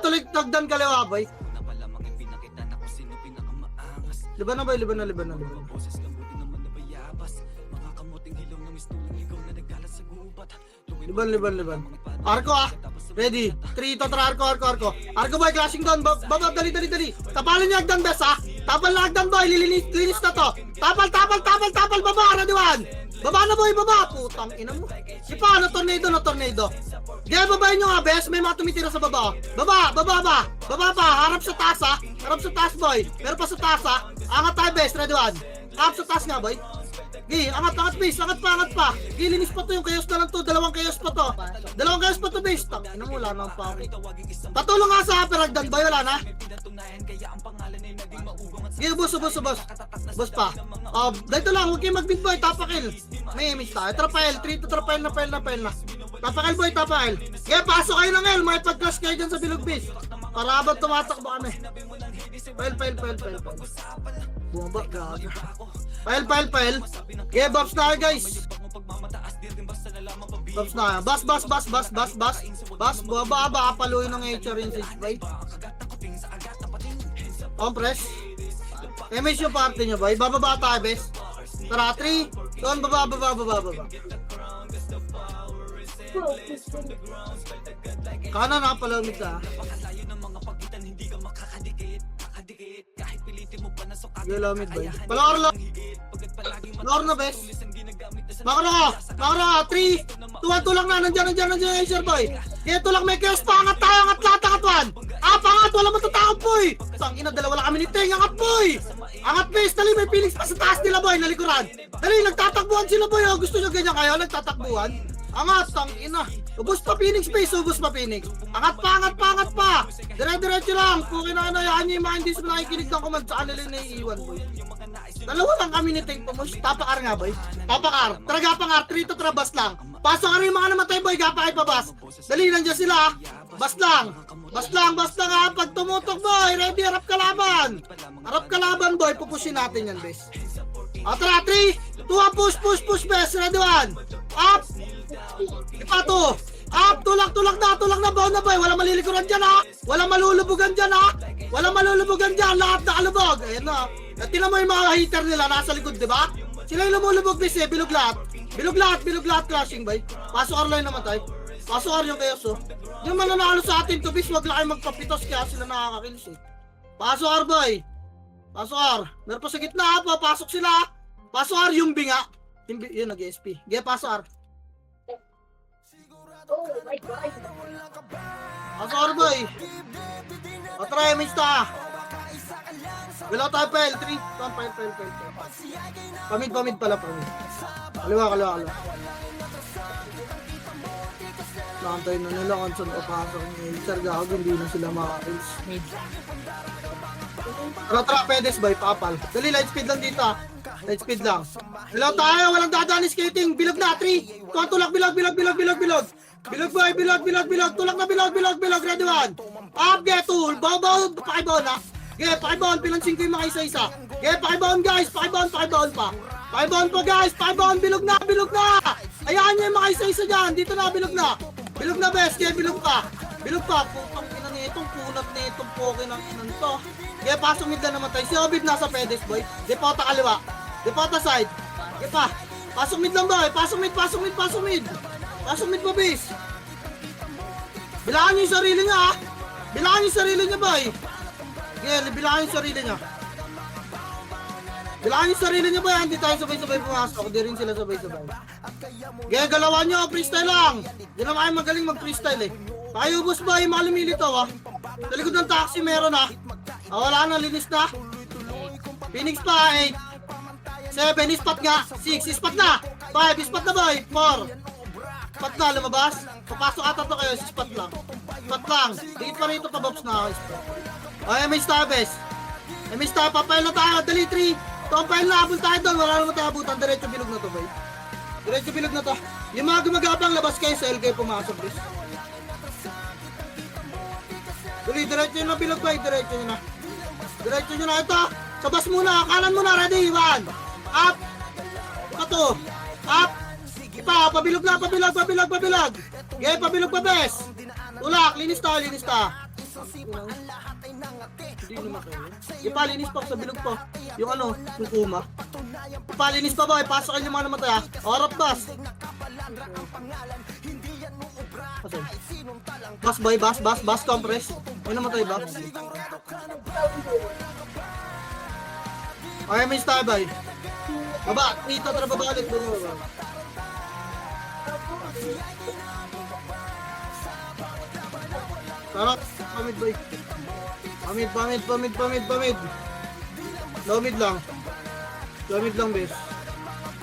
Tuloy, tagdan kaliwa, boy. Liban na. Liban. Arko ready. 3 to tara, arko. Arko boy, clashing down. Baba, dali. Tapalin niya agdan, bes ha. Tapal na agdan, boy. Linis na to. Tapal. Baba, ready 1. Baba na, boy, Putang ina mo. Si pa, na tornado. Diyan, babayin nyo nga, bes. May mga tumitira sa baba. Baba pa. Harap sa taas, ha. Harap sa taas, boy. Pero pa sa taas, ha. Angat tayo, bes. Ready 1. Harap sa taas nga, boy. Okay, angat, base. Angat pa. Okay, linis pa to yung chaos na lang to. Dalawang chaos pa to, base. Tangina mo, wala na pa. Patulong nga sa upper agdan, boy. Wala na. Okay, boss. Boss pa. Dito lang, huwag kayo mag-big boy. Tapakil. May image tayo. Trapail. 3 to trapail na. Tapakil, boy. Okay, pasok kayo ng L. May pag-clash kayo dyan sa bilog, base. Para habang tumatakbo kami. Fail. Bumaba, gaga. Fail. Okay, buffs na kayo, guys. Buffs na. Bas. Baba, paluin ng HR in 6 by. Compress. Image yung party nyo, boy. Bababa tayo, bes. Tara, 3. Doon, baba. Kanan na, palamig ka. Lamid ba yun? Palakar na, bes. Makro, 3, Tulak na, nandiyan yung Acer boy. Kaya tulak may chaos pa, angat tayo, angat lahat, angat one. Angat, wala matatakot boy. Tangina, dalawa lang kami ni Teng, angat boy. Angat base, dali, may Phoenix pa sa taas nila boy, nalikuran. Dali, nagtatakbuhan sila boy, oh. Gusto nyo ganyan kayo, nagtatakbuhan. Angat, tangina. Ubus pa Phoenix base, ubus pa Phoenix. Angat pa. Dire-diretso lang. Kung kinakanayahan nyo yung mga hindi sa nakikinig ng command sa kanila yung naiiwan boy. Dalawa lang kami ni Teng Pumus. Tapakar nga boy. Tapakar. Tragapakar. 3 to trabas lang. Pasok ka rin yung mga namatay boy. Gapakay pa bas. Dali lang dyan sila. Bas lang ha. Pag tumutok boy. Ready. Harap kalaban boy. Pupusin natin yan bes. O tara. 3, 2, push bes. Ready 1. Up. Ipa 2. Up. Tulak na. Baon na boy. Walang malilikuran dyan ha. Walang malulubugan dyan. Lahat nakalubog. Ayan na. At tinan mo yung mga hater nila nasa likod, di ba? Sila yung lumulubog bis eh, bilog lahat, crashing bay. Pasok Arlo yung namatay. Pasok Arlo yung chaos oh. Yung mananalo sa atin to bis, wag lang kayo magpapitos kaya sila nakakakilis eh. Pasok Ar boy. Meron pa sa gitna ha, pasok sila. Pasok Ar yung binga. Yun nag-SP. Pasok Ar. Pasok Ar boy. O try, mista. Wala tayo pa L3. Pel. Pamid pala. Kaliwa. Nakantay na nila kung saan papasok ni Sargago, hindi na sila makakils. Tara, pedes by papal. Dali, light speed lang dito ah. Light speed lang. Hello tayo, walang dadaan ni skating. Bilog na, 3. Tulak, bilog. Bilog boy, bilog. Tulak na, bilog. Ready 1. Up, get tool. Baw, pakibaw na. Pakibaon, pilansin ko yung mga isa-isa. Pakibaon guys, pakibaon pa. Pakibaon pa guys, bilog na. Ayaan nyo yung mga isa-isa dyan, dito na, bilog na. Bilog na best, bilog pa. Putang ina nitong kunat nitong poke ng inan to. Pasok mid na namatay. Si Obib nasa pedes boy. Depota kaliwa. Depota side. Pa. Pasok mid lang boy, pasok mid. Pasok mid pa base. Bilangan nyo yung sarili niya boy. Bilangin yung sarili niya ba? Hindi tayo sabay-sabay pumasok. Hindi rin sila sabay-sabay. Galawan nyo. Freestyle lang. Hindi naman kayo magaling mag-freestyle eh. Pakiubos ba yung mga lumilitaw ah? Sa likod ng taxi meron ah. Wala na. Linis na. Phoenix pa. 8. 7. Ispat nga. 6. Ispat na. 5. Ispat na boy. 4. Ispat na. Lumabas. Papasok ata to kayo. Ispat lang. Dikit pa rito pa Bobs na. Ay, may stabes. May stab. Papail na tayo. Dali 3. Papail na. Abol tayo doon. Wala naman tayo abutan. Diretso bilog na to boy. Yung mga gumagapang labas kayo sa LK pumasok bis. Dali, diretso nyo na bilog boy. Diretso nyo na. Ito. Sabas muna. Kanan muna. Ready. 1. Up. Ito. Up. Ipa. Pabilog. Pabilog pa bes. Tulak. Linis ta. Hindi naman kayo. Ipalinis pa sa bilog pa. Yung yung kuma. Ipalinis pa boy. Pasokin yung mga namatay ha. Harap bas. Bas boy. Bas compress. May namatay ba? Okay, may star boy. Baba. Dito tara babalik. Sarap. Pamid boy. Pamid. Low mid lang bes.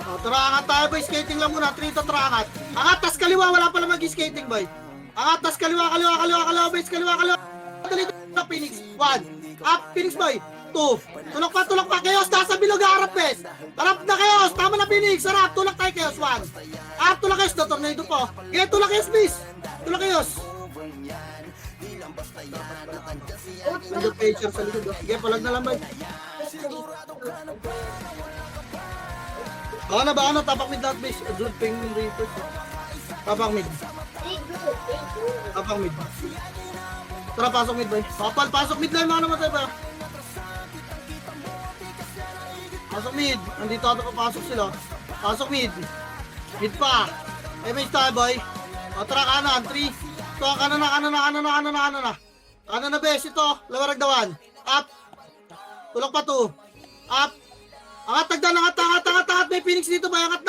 Tara, angat tayo boy. Skating lang muna. 3 to tara, angat. Angat, tas kaliwa. Wala pala mag-skating boy. Angat, tas kaliwa bes. Kaliwa. Dali na Phoenix. 1. Up, Phoenix boy. 2. Tulak pa. Chaos, nasa bilog. Harap bes. Harap na Chaos. Tama na Phoenix. Harap, tulak tayo Chaos. 1. Up, tulak Chaos. Tornado po. Tulak Chaos bes. Tulak Chaos. Nandun picture sa likod. Palag na lang boy. Ano? Tapak mid lahat base. Adult penguin reaper. Tapak mid. Tara, pasok mid boy. Pasok mid lang mga namatay ba? Pasok mid. Nandito ata papasok sila. Pasok mid. Mid pa. May star boy. Tara, kanan. 3. Ito, kanan na. Kanan na bes. Ito. Lawarag dawan. Up. Tulak pa 2. Up. Angat. May Phoenix dito ba? Angat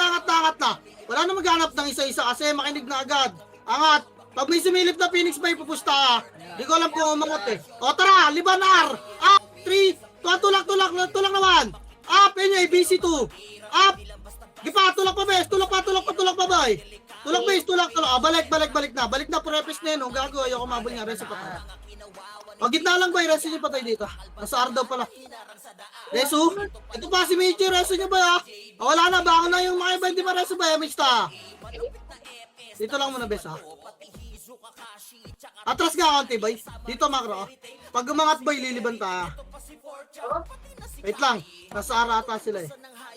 na. Wala na maghanap ng isa-isa kasi makinig na agad. Angat. Pag may sumilip na Phoenix Bay, pupusta ka. Di ko alam kung umangot eh. O tara, Libanar. Up, 3, tulak naman. Up, yun BC2. Up. Gipa, tulak pa, bes. Tulak pa, boy. Tulak, bes. Tulak. Balik na. Balik na, purepes na yun. O, gago, ayoko mabal nga. Reso pa tayo. O, gitna lang, boy. Reso nyo pa tayo dito. Nasa Ardaw pala. Reso. Ito pa si Michi. Reso nyo ba, ha? O, wala na. Baka na yung mga iba. Hindi ba reso ba? Mixta. Dito lang muna, bes, ha? Atras nga konti, boy. Dito, makro. Pag umangat, boy, liliban tayo. Wait lang. Nasa arata sila eh.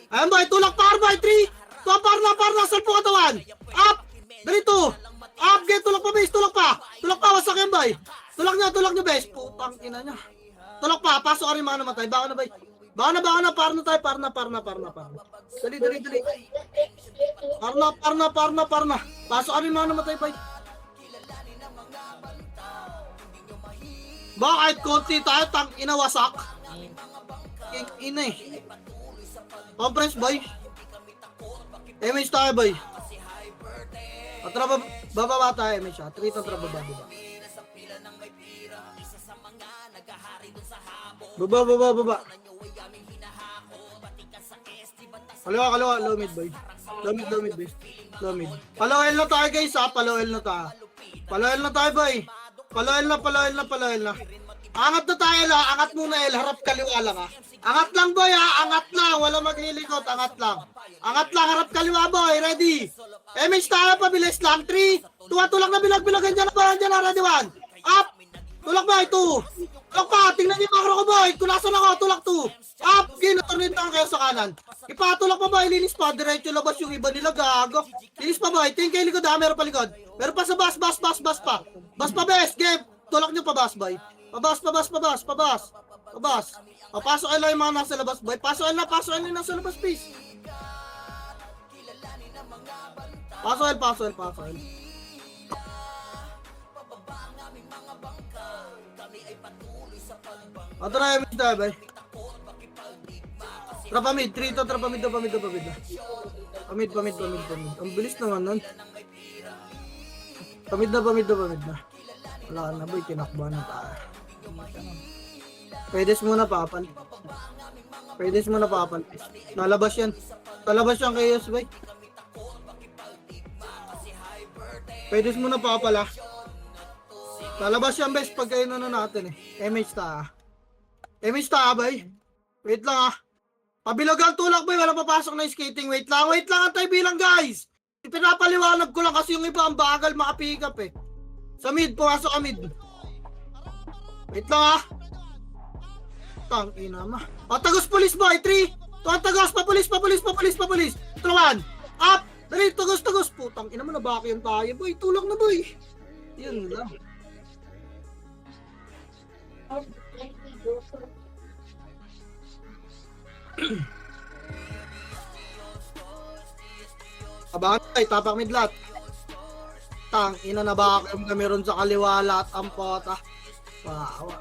Ayan, boy. Tulak par, boy. 3. Parna. Salpo katawan. Up. Dito. Up. Get. Tulak pa, base. Tulak pa. Wasak yan, boy. Tulak nyo, base. Putang ina nyo. Tulak pa. Pasok ka rin mga namatay. Baka na, boy. Baka na. Parna tayo. Parna. Dali. Parna. Pasok ka rin mga namatay, boy. Bakit konti tayo, tang inawasak? King ina eh. Conference boy. Image tayo boy. Atra bababa tayo image ha. Trito atra bababa. Baba. Kaliwa, low mid boy. Low mid boy. Low mid. Palawel na tayo guys ha, palawel na tayo boy. Palawel na. Angat na tayo la, angat muna El, harap kaliwa lang ha. Angat lang boy ha, angat lang, wala maglilikot, angat lang, harap kaliwa boy, ready. Image tayo, pabilis lang, 3, 2, tulak na bilag, andyan na, ready 1. Up, tulak boy, 2. Tulak pa, tingnan niyo makro ko boy, kulasan ako, tulak 2. Up, ginatornit lang kayo sa kanan. Ipatulak pa boy, linis pa, diretso labas yung iba nila, gago. Linis pa boy, tingin kayo likod ha, meron pa likod. Meron pa sa bas pa. Bas pa bes, game. Tulak nyo pa bas boy. Pabas. O, pasok lang yung mga nasa labas boy. Pasok na nasa labas please. Pasok. O, tara yung mid tayo boy. Trapa mid, 3 to, trapa mid. Pamid. Ang bilis naman nun. Pamid na. Wala na boy, tinakbuhan na tayo. Pwede muna papal. Lalabas yan kay Yos boy. Pwede muna papal ha. Lalabas yan bes pag kayo na natin eh. MH ta boy. Wait lang ha. Pabilog ang tulak boy, wala papasok na skating. Wait lang, antay bilang guys. Pinapaliwanag ko lang kasi yung iba ang bagal maka-pick up eh. Sa mid, pumasok ka mid. Wait lang ha. Tang ina ma. O, tagos police boy, 3. Tuwan tagos, papulis. 1. Up. Dali, tagos. Putang ina mo, nabaki yung tayo boy. Tulak na boy. Yun lang. Abangan tayo, tapak mid lot. Tang ina na baka kami ron sa kaliwa lahat ang pota. Wow.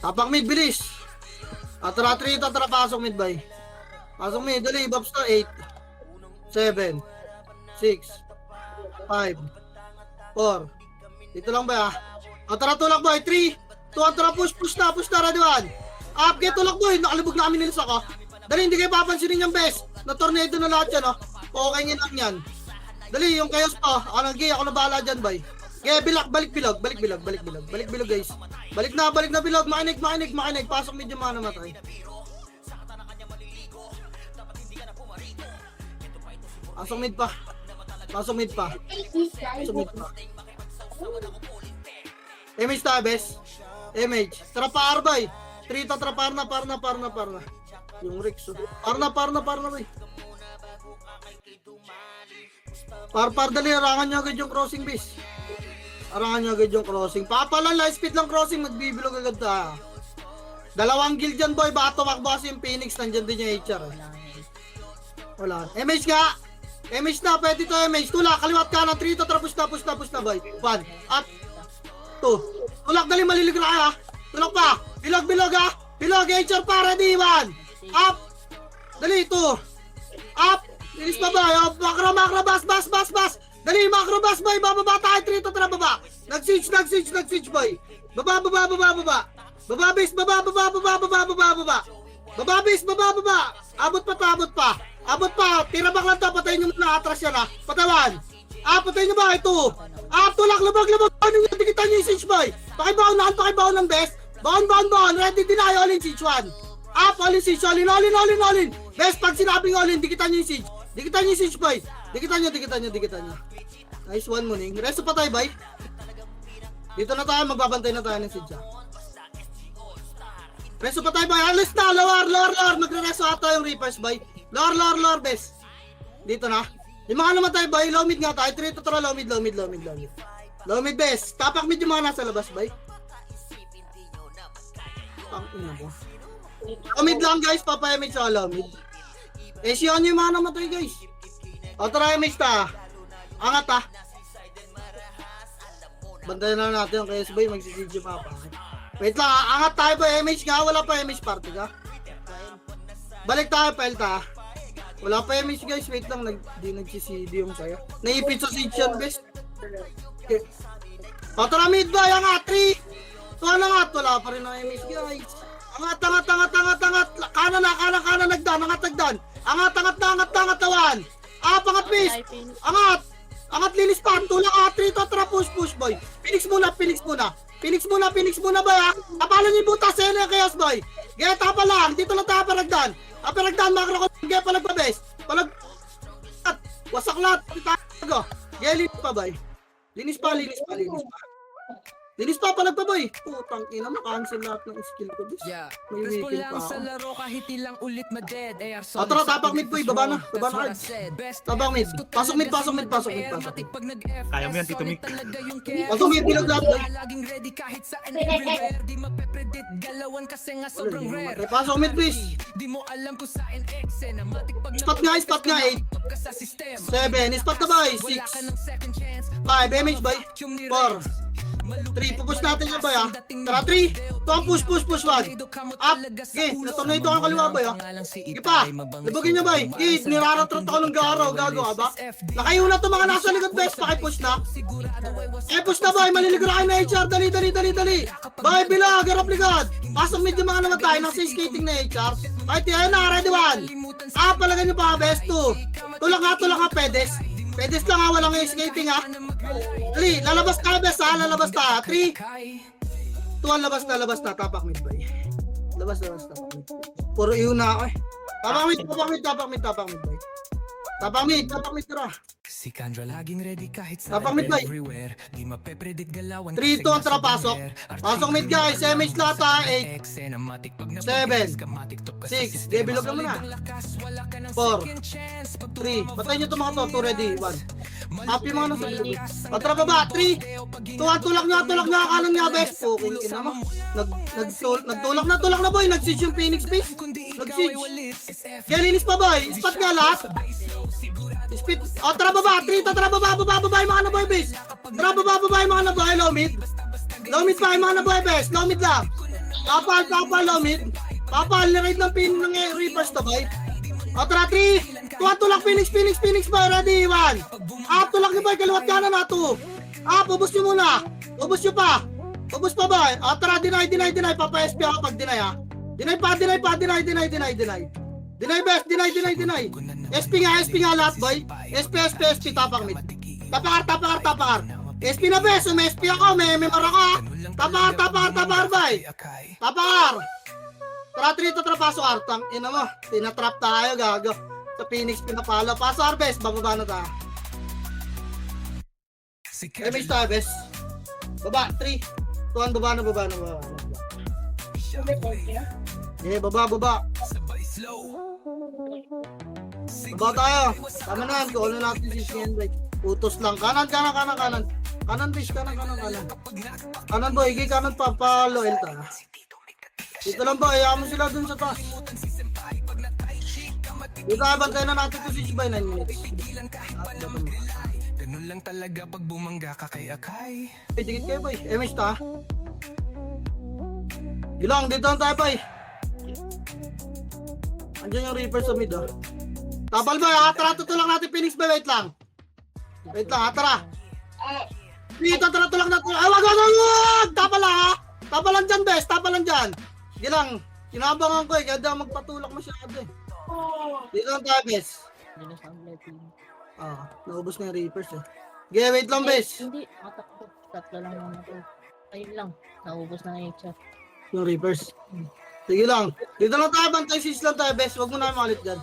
Tapak mid, bilis. Atara 3, pasok mid bay. Pasok mid, dali, buffs to 8, 7, 6, 5, 4. Dito lang ba ha? Atara tulak boy, 3, 2, atara push na, ready 1. Up, get tulak boy, nakalibog na kami nilisa ko. Dali, hindi kayo papansinin yung best. Na tornado na lahat yan, oh. Okay nga lang yan. Dali, yung chaos pa. Ako na bahala dyan, bay. Kaya balik bilog, guys. Balik na bilog, makinig. Pasok medyo mga namatay. Pasok mid pa. Image tayo, bes. Image. Trapa arbay. 3 to trapar na. Yung Rex. Parna, bay. Par dali, arangan nyo agad yung crossing base. Papalan, light speed lang crossing, magbibilog agad ta. 2 guild dyan boy, baka tumakbo kasi yung Phoenix, nandyan din yung HR. Wala. MH nga! MH na, pwede to MH. Tulak, kaliwat ka ng 3 to, push na boy. 1, up, 2. Tulak, dali, malilig na kaya. Tulak pa, bilog ha. Bilog, HR pa, ready, 1. Up, dali, 2. Up, Finish pa ba? Macro, bas. Dali, macro, bas, boy. Bababa tayo, 3 to 3, baba. Nag-switch, boy. Baba. Baba, base, baba. Baba, base, baba. Abot pa. Tira back lang to, patayin nyo muna. Atras yan, ha. Patawan. Patayin nyo ba? Ito. Tulak, labag. Ano nyo, dikitan nyo yung switch, boy. Pakibaon ng best. Baon. Ready, deny, all in switch, 1. All in switch, all in. Best, pag sinabing all in, dikitan nyo yung switch. Dikitan nyo yung switch, boy. Dikitan nyo. Nice one mo, Ning. Resto pa tayo, boy. Dito na tayo, magbabantay na tayo ng switch, ha. Resto pa tayo, boy. Alis na, lower. Magre-resto ata yung Reapers, boy. Lower, best. Dito na. Yung mga naman tayo, boy. Low mid nga tayo. 3 to 3, low mid. Low mid, best. Tapak mid yung mga nasa labas, boy. Ina mo. Low mid lang, guys. Papayamid sa low mid. Siya yung mga namatay, guys. Tara, MH ta. Angat, ha. Bantayan na natin yung KS, boy. Magsisidyo pa pa. Wait lang, angat tayo, boy. MH nga. Wala pa MH party ka. Balik tayo, Pelta. Wala pa MH, guys. Wait lang, di nagsisidi yung saya. Naipit sa siege yan, best. Okay. Tara, mid, boy. Angat, 3. Angat. Wala pa rin ang MH, guys. Angat. Kanan, nagdan. Angat, tawan. Pangat, base. Angat, linis pa. Tulak, 3 to 3, push, boy. Phoenix muna, boy, ha. Tapalan niyo yung butas, yan yung chaos, boy. Gaya, tapa lang. Dito lang tayo, paragdan. Makro ko. Gaya, palagpabes. Wasak lahat. Gaya, linis pa, boy. Linis pa. Linis pa, boy. Putang ina, makancel lahat ng skill ko, bis. Yeah, May Crispo weekend lang pa sa ako. laro kahit ilang ulit ma-dead. Tara, tapak mid, boy. Baba na, card. Tabang mid. Pasok mid. Kaya mo yan, Tito Mick. Pasok mid, bilog lahat, boy. Laging ready kahit saan everywhere. Di mape-predict galawan kasi nga sobrang rare. Pasok mid, please. Di mo alam kung saan ekse na matik pag Spot nga, 8. ka sa sistema. 7, spot na, boy. 6. Wala ka ng second chance. 5, MH, boy. 4. 3, pupush natin yan, boy, ha. Tara, 3. Ito ang push, 1. Up. Okay, natornado ang kaliwa, boy, ha. Sige pa. Libugin nyo, boy. Niraratrot ako ng gago, ha ba? Nakayo na ito mga nasa likod, best. Pakipush na. Push na, boy. Maliligo na kayo na HR. Dali. Boy, bilag. Harap likod. Pasok mid yung mga namatay. Nasa skating na HR. Kahit yan na, ready 1. Palagan nyo pa, best. 2. Tulak nga, pedes. Pedes lang, ha. Walang skating, ha. Dali, lalabas ka, best, ha. 3. Tuwan, labas na. Tapak mid, boy. Labas na. Puro iyo na ako, eh. Tapak mid, boy. Tapak mid, tara. Si Kandra laging ready kahit saan Tapang mid, boy. everywhere. Di mape-predict galawan 3, 2, ang tara, pasok. Pasok mid, guys. MH lahat, ha. 8. 7. 6. Di, bilog na muna. 4. 3. Patayin nyo itong mga to. 2 ready. 1. Happy mga nasa bilog. Tara baba. 3. Tulak nga. Kanan nga, best. Okay, ina mo. Nagtulak na, boy. Nag-siege yung Phoenix base. Nag-siege. Kaya linis pa, boy. Spot nga lahat. Speed. Tara baba. 3. Tara baba yung mga naboy base. Tara baba yung mga naboy. Low mid pa yung mga naboy base. Low mid lang. Kapal, low mid. Kapal, niride ng pin ng Reapers to, boy. Tara, 3. Tulak, Phoenix, boy. Ready, 1. Tulak nyo, boy. Kaliwat kanan na, 2. Ubus nyo muna. Ubus pa, boy. Tara, deny. Papa-SP ako pag deny, ha. Deny. Deny, best. Deny. SP nga lahat, boy. SP. Tapang mid. Tapakar. SP na, best. SP ako. May memor ako, ha. Tapakar, boy. Tapakar. Tara, 3 to 3, pasok, Artang. Ina mo, tinatrap tayo, gago. Sa Phoenix, pinapalo. Pasok, Arbes, bababa na tayo. Image tayo, best. Baba, 3. Tuwan, baba na. Baba. Baba tayo. Tama na yan, kung ano natin si Sian, boy. Utos lang. Kanan. Kanan, fish, kanan. Kanan, boy, higi kanan pa, loyal tayo. Dito lang, boy, ayaw mo sila dun sa taas. Dito tayo, bantayan na natin to 6 by 9 minutes. Ganun lang talaga pag bumangga ka kay Akay. Dikit kayo, boy. MH ta. Gilang, dito lang tayo, boy. Andiyan yung Reaper sa mid, ah. Tapal boy ha, tara tutulak natin Phoenix boy, wait lang. Wait lang ha, tara. Dito, tara tulak natin. Ay, wag! Tapal lang ha. Tapal lang dyan, bes, tapal lang dyan. Sige lang, kinabangan ko kaya daw magpatulak masyado eh. Dito lang tayo, bes. Naubos na yung Reapers eh. Okay, wait lang, bes. Hindi, matakot. Tatlo lang naman ako. Ayun lang, naubos na yung chat. Yung Reapers. Sige lang. Dito lang tayo, bantay sis lang tayo, bes. Huwag mo na malit dyan.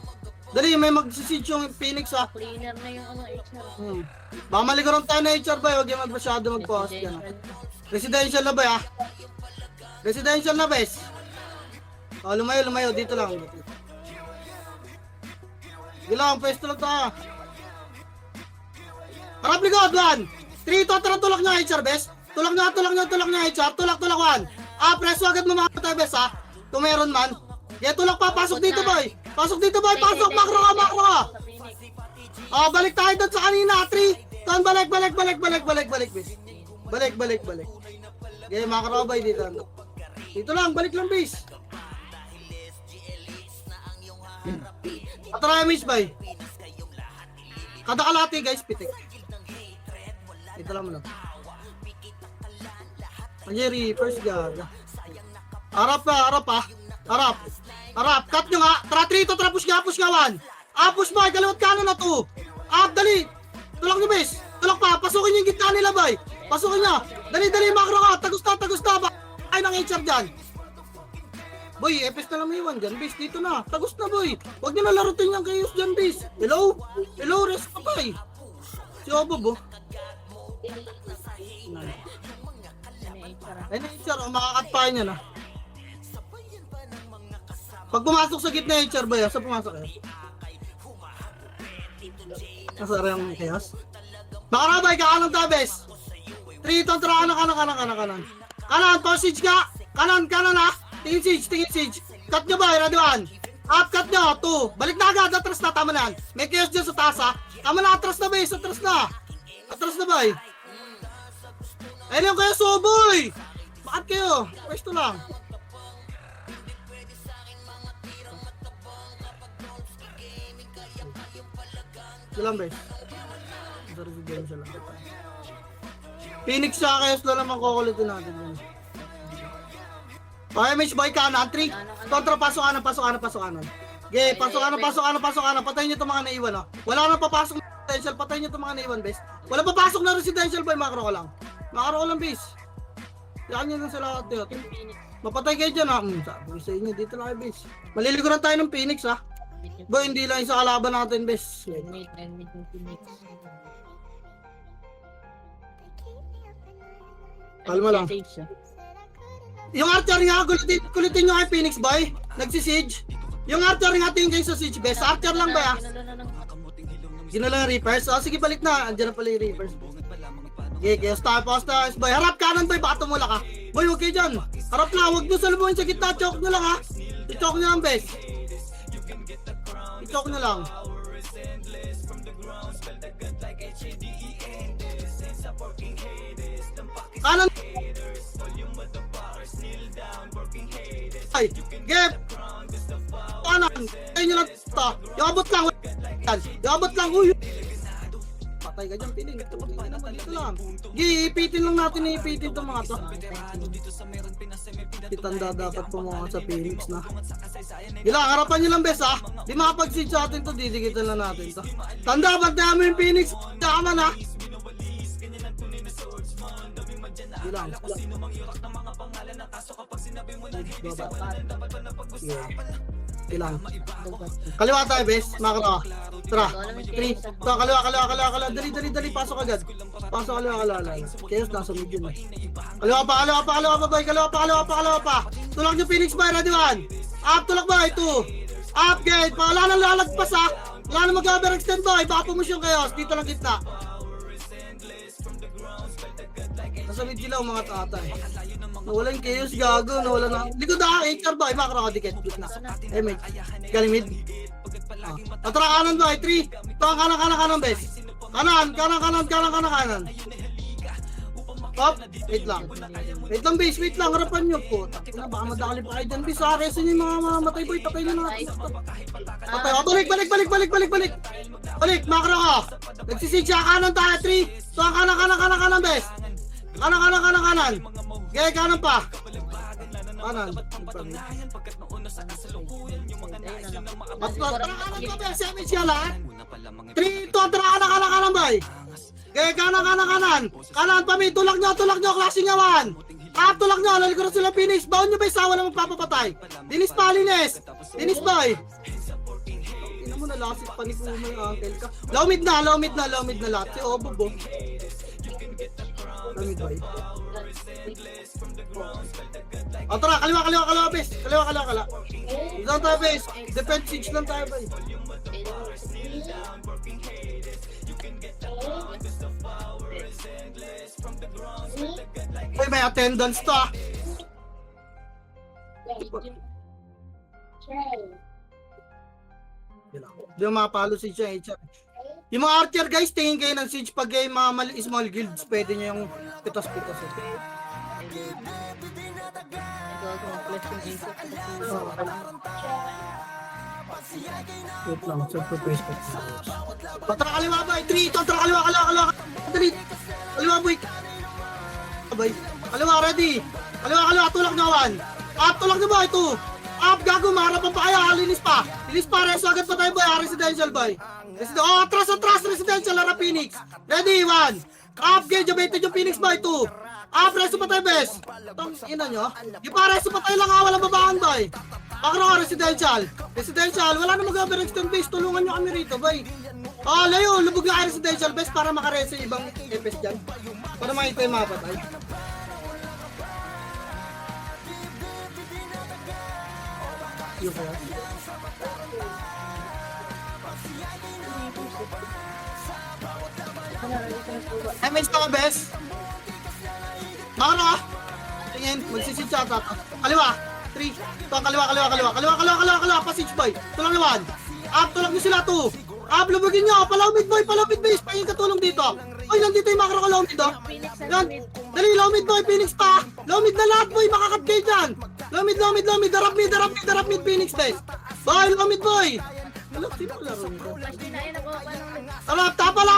Dali, may mag-siege yung Phoenix ha. Cleaner na yung HR. Baka maliguran tayo na HR ba? Huwag yung masyado mag-pause dyan. Residential na ba ha? Residential na bes. Lumayo. Dito lang. Sige lang, pwesto lang tayo. Harap likod, 1. 3, tara tulak niya HR bes. Tulak niya HR. Tulak, 1. Preso agad mo mga tayo bes ha. Kung meron man. Tulak pa, pasok dito boy. Pasok, makro ka. Balik tayo doon sa kanina, 3. Tuan, balik, bes. Balik. Okay, makro boy dito. Dito lang, balik lang bes. Atara miss boy. Kada kalati guys, pitik. Ito lang mo lang. Ayeri, first gaga. Harap. Cut nyo nga. Tara 3 to, tara push nga 1. Push boy, kaliwat kanan na 2. Dali. Tulak nyo bes. Tulak pa, pasukin nyo yung gitna nila boy. Pasukin nyo. Dali, makro ka. Tagus na. Ay, nang HR dyan. Boy, epes na lang may iwan dyan, bes. Dito na. Tagus na boy. Huwag nyo na larutin yung chaos dyan, bes. Hello, rest pa boy. Si Obob oh. Ay, HR, makakatpain niya na. Pag pumasok sa gitna HR ba yan? Saan pumasok kayo? Nasa yung chaos? Baka na ba, kakanan ta, bes. 3 to, tara, kanan. Kanan, postage ka. Kanan ha. Tingin siege. Cut nyo ba, ready 1. Cut nyo, 2. Balik na agad, atras na, tama na yan. May chaos dyan sa taas ha. Tama na, atras na bes, atras na ba eh. Ayun yung kayo, soboy! Bakit kayo? Pwesto lang. Silang bes. Phoenix siya kayo, slow naman kukulitin natin yun. Okay, Mitch boy, kanan, 3. Kontra, pasok kanan. Okay, pasok kanan. Patayin nyo itong mga naiwan ha. Wala nang papasok na residential, patayin nyo itong mga naiwan bes. Wala papasok na residential boy, makro ko lang. Bes. Yan nyo lang sa lahat yun. Mapatay kayo dyan ha. Sabi ko sa inyo, dito lang kayo bes. Maliliguran tayo ng Phoenix ha. Boy, hindi lang isa kalaban natin bes. Kalma lang. Yung archer nga, kulitin nyo kay Phoenix boy. Nagsisiege. Yung archer nga, tingin kayo sa siege bes. Archer lang ba ya? Ginala ng Reapers. Sige, balik na. Andiyan na pala yung Reapers. Okay, stop boy. Harap kanan boy, baka tumula ka. Boy, huwag kayo dyan. Harap lang, huwag nyo salubungin sa gitna. Choke nyo lang ha. I-choke nyo lang bes. I-choke nyo lang. Kanan. Ay, gap. Kanan. Tayo nyo lang ito. Yung abot lang. Uy. Patay ka dyan, piling. Ito lang. Iipitin lang natin, iipitin itong mga to. Itanda dapat pumunga sa Phoenix na. Gila, harapan nyo lang bes ha. Di makapag-seed sa atin to, didigitan lang natin to. Tanda, bantayan mo yung Phoenix. Kaman ha. Gila. Ilang. Kaliwa tayo, bes. Makro. Tara. 3. Kaliwa. Dali. Pasok agad. Kaliwa. Chaos nasa medium. Kaliwa pa, boy. Kaliwa pa. Tulak nyo, Phoenix boy. Ready 1. Up, tulak boy. 2. Up, gate. Wala nang lalagpas ha. Wala nang mag-overextend boy. Baka pumus yung chaos. Dito lang gitna. Nasa mid sila mga tatay. Nawala yung chaos, gago. Nawala na. Likod na, HR boy. Makro ka, dikit. Gitna. Mate. Galing mid. Atara kanan boy. 3. Kanan, bes. Kanan. Hop, wait lang. Wait lang, base, wait lang. Harapan nyo po. Takina, baka madali pa kayo dyan, base. Resin nyo yung mga mamatay, boy. Patay nyo na. Patay. O, balik. Balik, makro ka. Nagsisitya, kanan tayo, 3. So, kanan, base. Kanan. Okay, kanan pa. Kanan. Tara, kanan pa, base. Semage yan, ha? 3, 2, tara, kanan, boy. Okay, kanan. Kanan pa, may tulak nyo, klaseng yawan. Tulak nyo, lalikuran sila Phoenix. Baon nyo ba isa, walang magpapapatay. Dinis pa, Lines. Dinis boy. Ina mo, nalasit pa ni Kuma yung uncle ka. Low mid na lahat. Si Obo, bo. Low mid boy. O, tara, kaliwa, base. Kaliwa. Doon tayo, base. Defense siege lang tayo, boy. Uy, may attendance to, ah. Hindi mo makapalo si HR. Yung mga archer guys, tingin kayo ng siege pag yung mga small guilds, pwede nyo yung pitos-pitos. Wait lang, self-propose pa. Tara kaliwa boy, 3, tara kaliwa. 3, kaliwa boy. Boy, kaliwa ready. Kaliwa, tulak na 1. Tulak na boy, 2. Gago, maharapan pa kaya, linis pa, reso agad pa tayo boy, residential boy. Atras, residential, Lara Phoenix. Ready, 1. Gauge, abated yung Phoenix boy, 2. Reso pa tayo, bes. Ina nyo. Yung pa, reso pa tayo lang, walang babaan boy. Makro, residential, wala na mag-overextend base, tulungan nyo kami rito boy. Layo, lubog na kayo residential base para makarese ibang FS dyan. Para makita yung mga patay. Yung kaya. MH ka bes. Makro, tingin, magsisitsa ata. Kaliwa, 3, kaliwa, passage boy. Tulak na 1. Tulak nyo sila 2. Lubugin nyo, palawmid boy, base. Pahingin katulong dito. Oy, nandito yung makro ka lawmid, oh. Yan, dali, lawmid boy, Phoenix pa. Lawmid na lahat boy, makakat kayo dyan. Lawmid, darap mid, Phoenix base. Boy, lawmid boy. Alam, sino laro nito?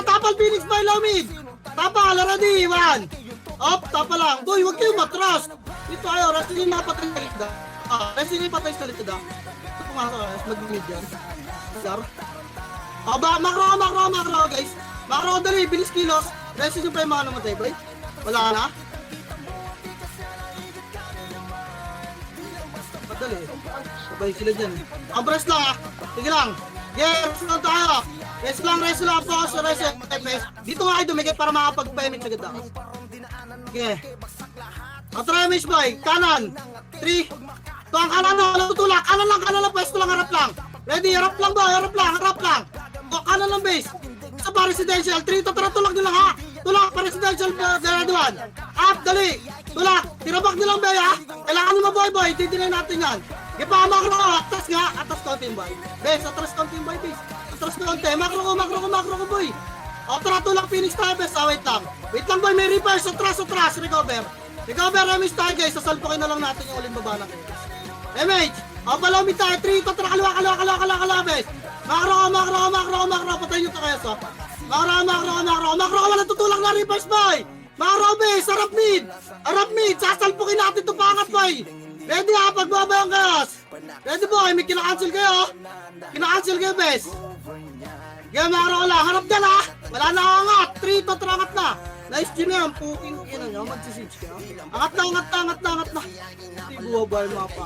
Tapal, Phoenix boy, lawmid. Tapal, ready, 1. Tapa lang. Boy, huwag kayong matras. Dito kayo, wrestling yung mga patay sa likda. Wrestling yung patay sa likda. Pumasok, mag-mid yan. Sir. Makro, guys. Makro, dali, bilis kilos. Wrestling yung pa yung mga namatay, boy. Wala ka na? Madali. Sabay sila dyan. Press lang, ah. Sige lang. Rest lang tayo. Rest lang, focus, rest. Dito nga kayo dumikit para makapag-payment agad ako. Okay. Try miss boy, kanan. 3. To ang kanan na, tutulak. Kanan lang, pwesto lang, harap lang. Ready, harap lang boy, harap lang. Kanan lang base. Isa pa residential, 3, tara tulak nyo lang ha. Tulak pa residential, graduan. Dali. Tulak, tirabak nyo lang boy ha. Kailangan nyo boy, titinay natin yan. Gipa, makro ko, atas konting boy. Base, atras konting boy, base. Atras konting, makro ko boy. Tara tulak Phoenix tayo bes, wait lang boy, may repairs, atras, recover, MH tayo guys, sasalpukin na lang natin yung uling baba ng MH, palawmid tayo, 3, tara kaliwa bes, makro, patay nyo to kayo so, makro, walang tutulak na repairs boy, makro bes, harap mid, sasalpukin natin to pangat boy, ready ha, pagbaba yung gas, ready boy, may kinakancel kayo bes, makro lang, harap dyan ha. Wala na angat. 3, tatrangat na. Nice gym yan. Puking ina nyo. Magsisage kayo. Angat na. Hindi buwabay mga pa.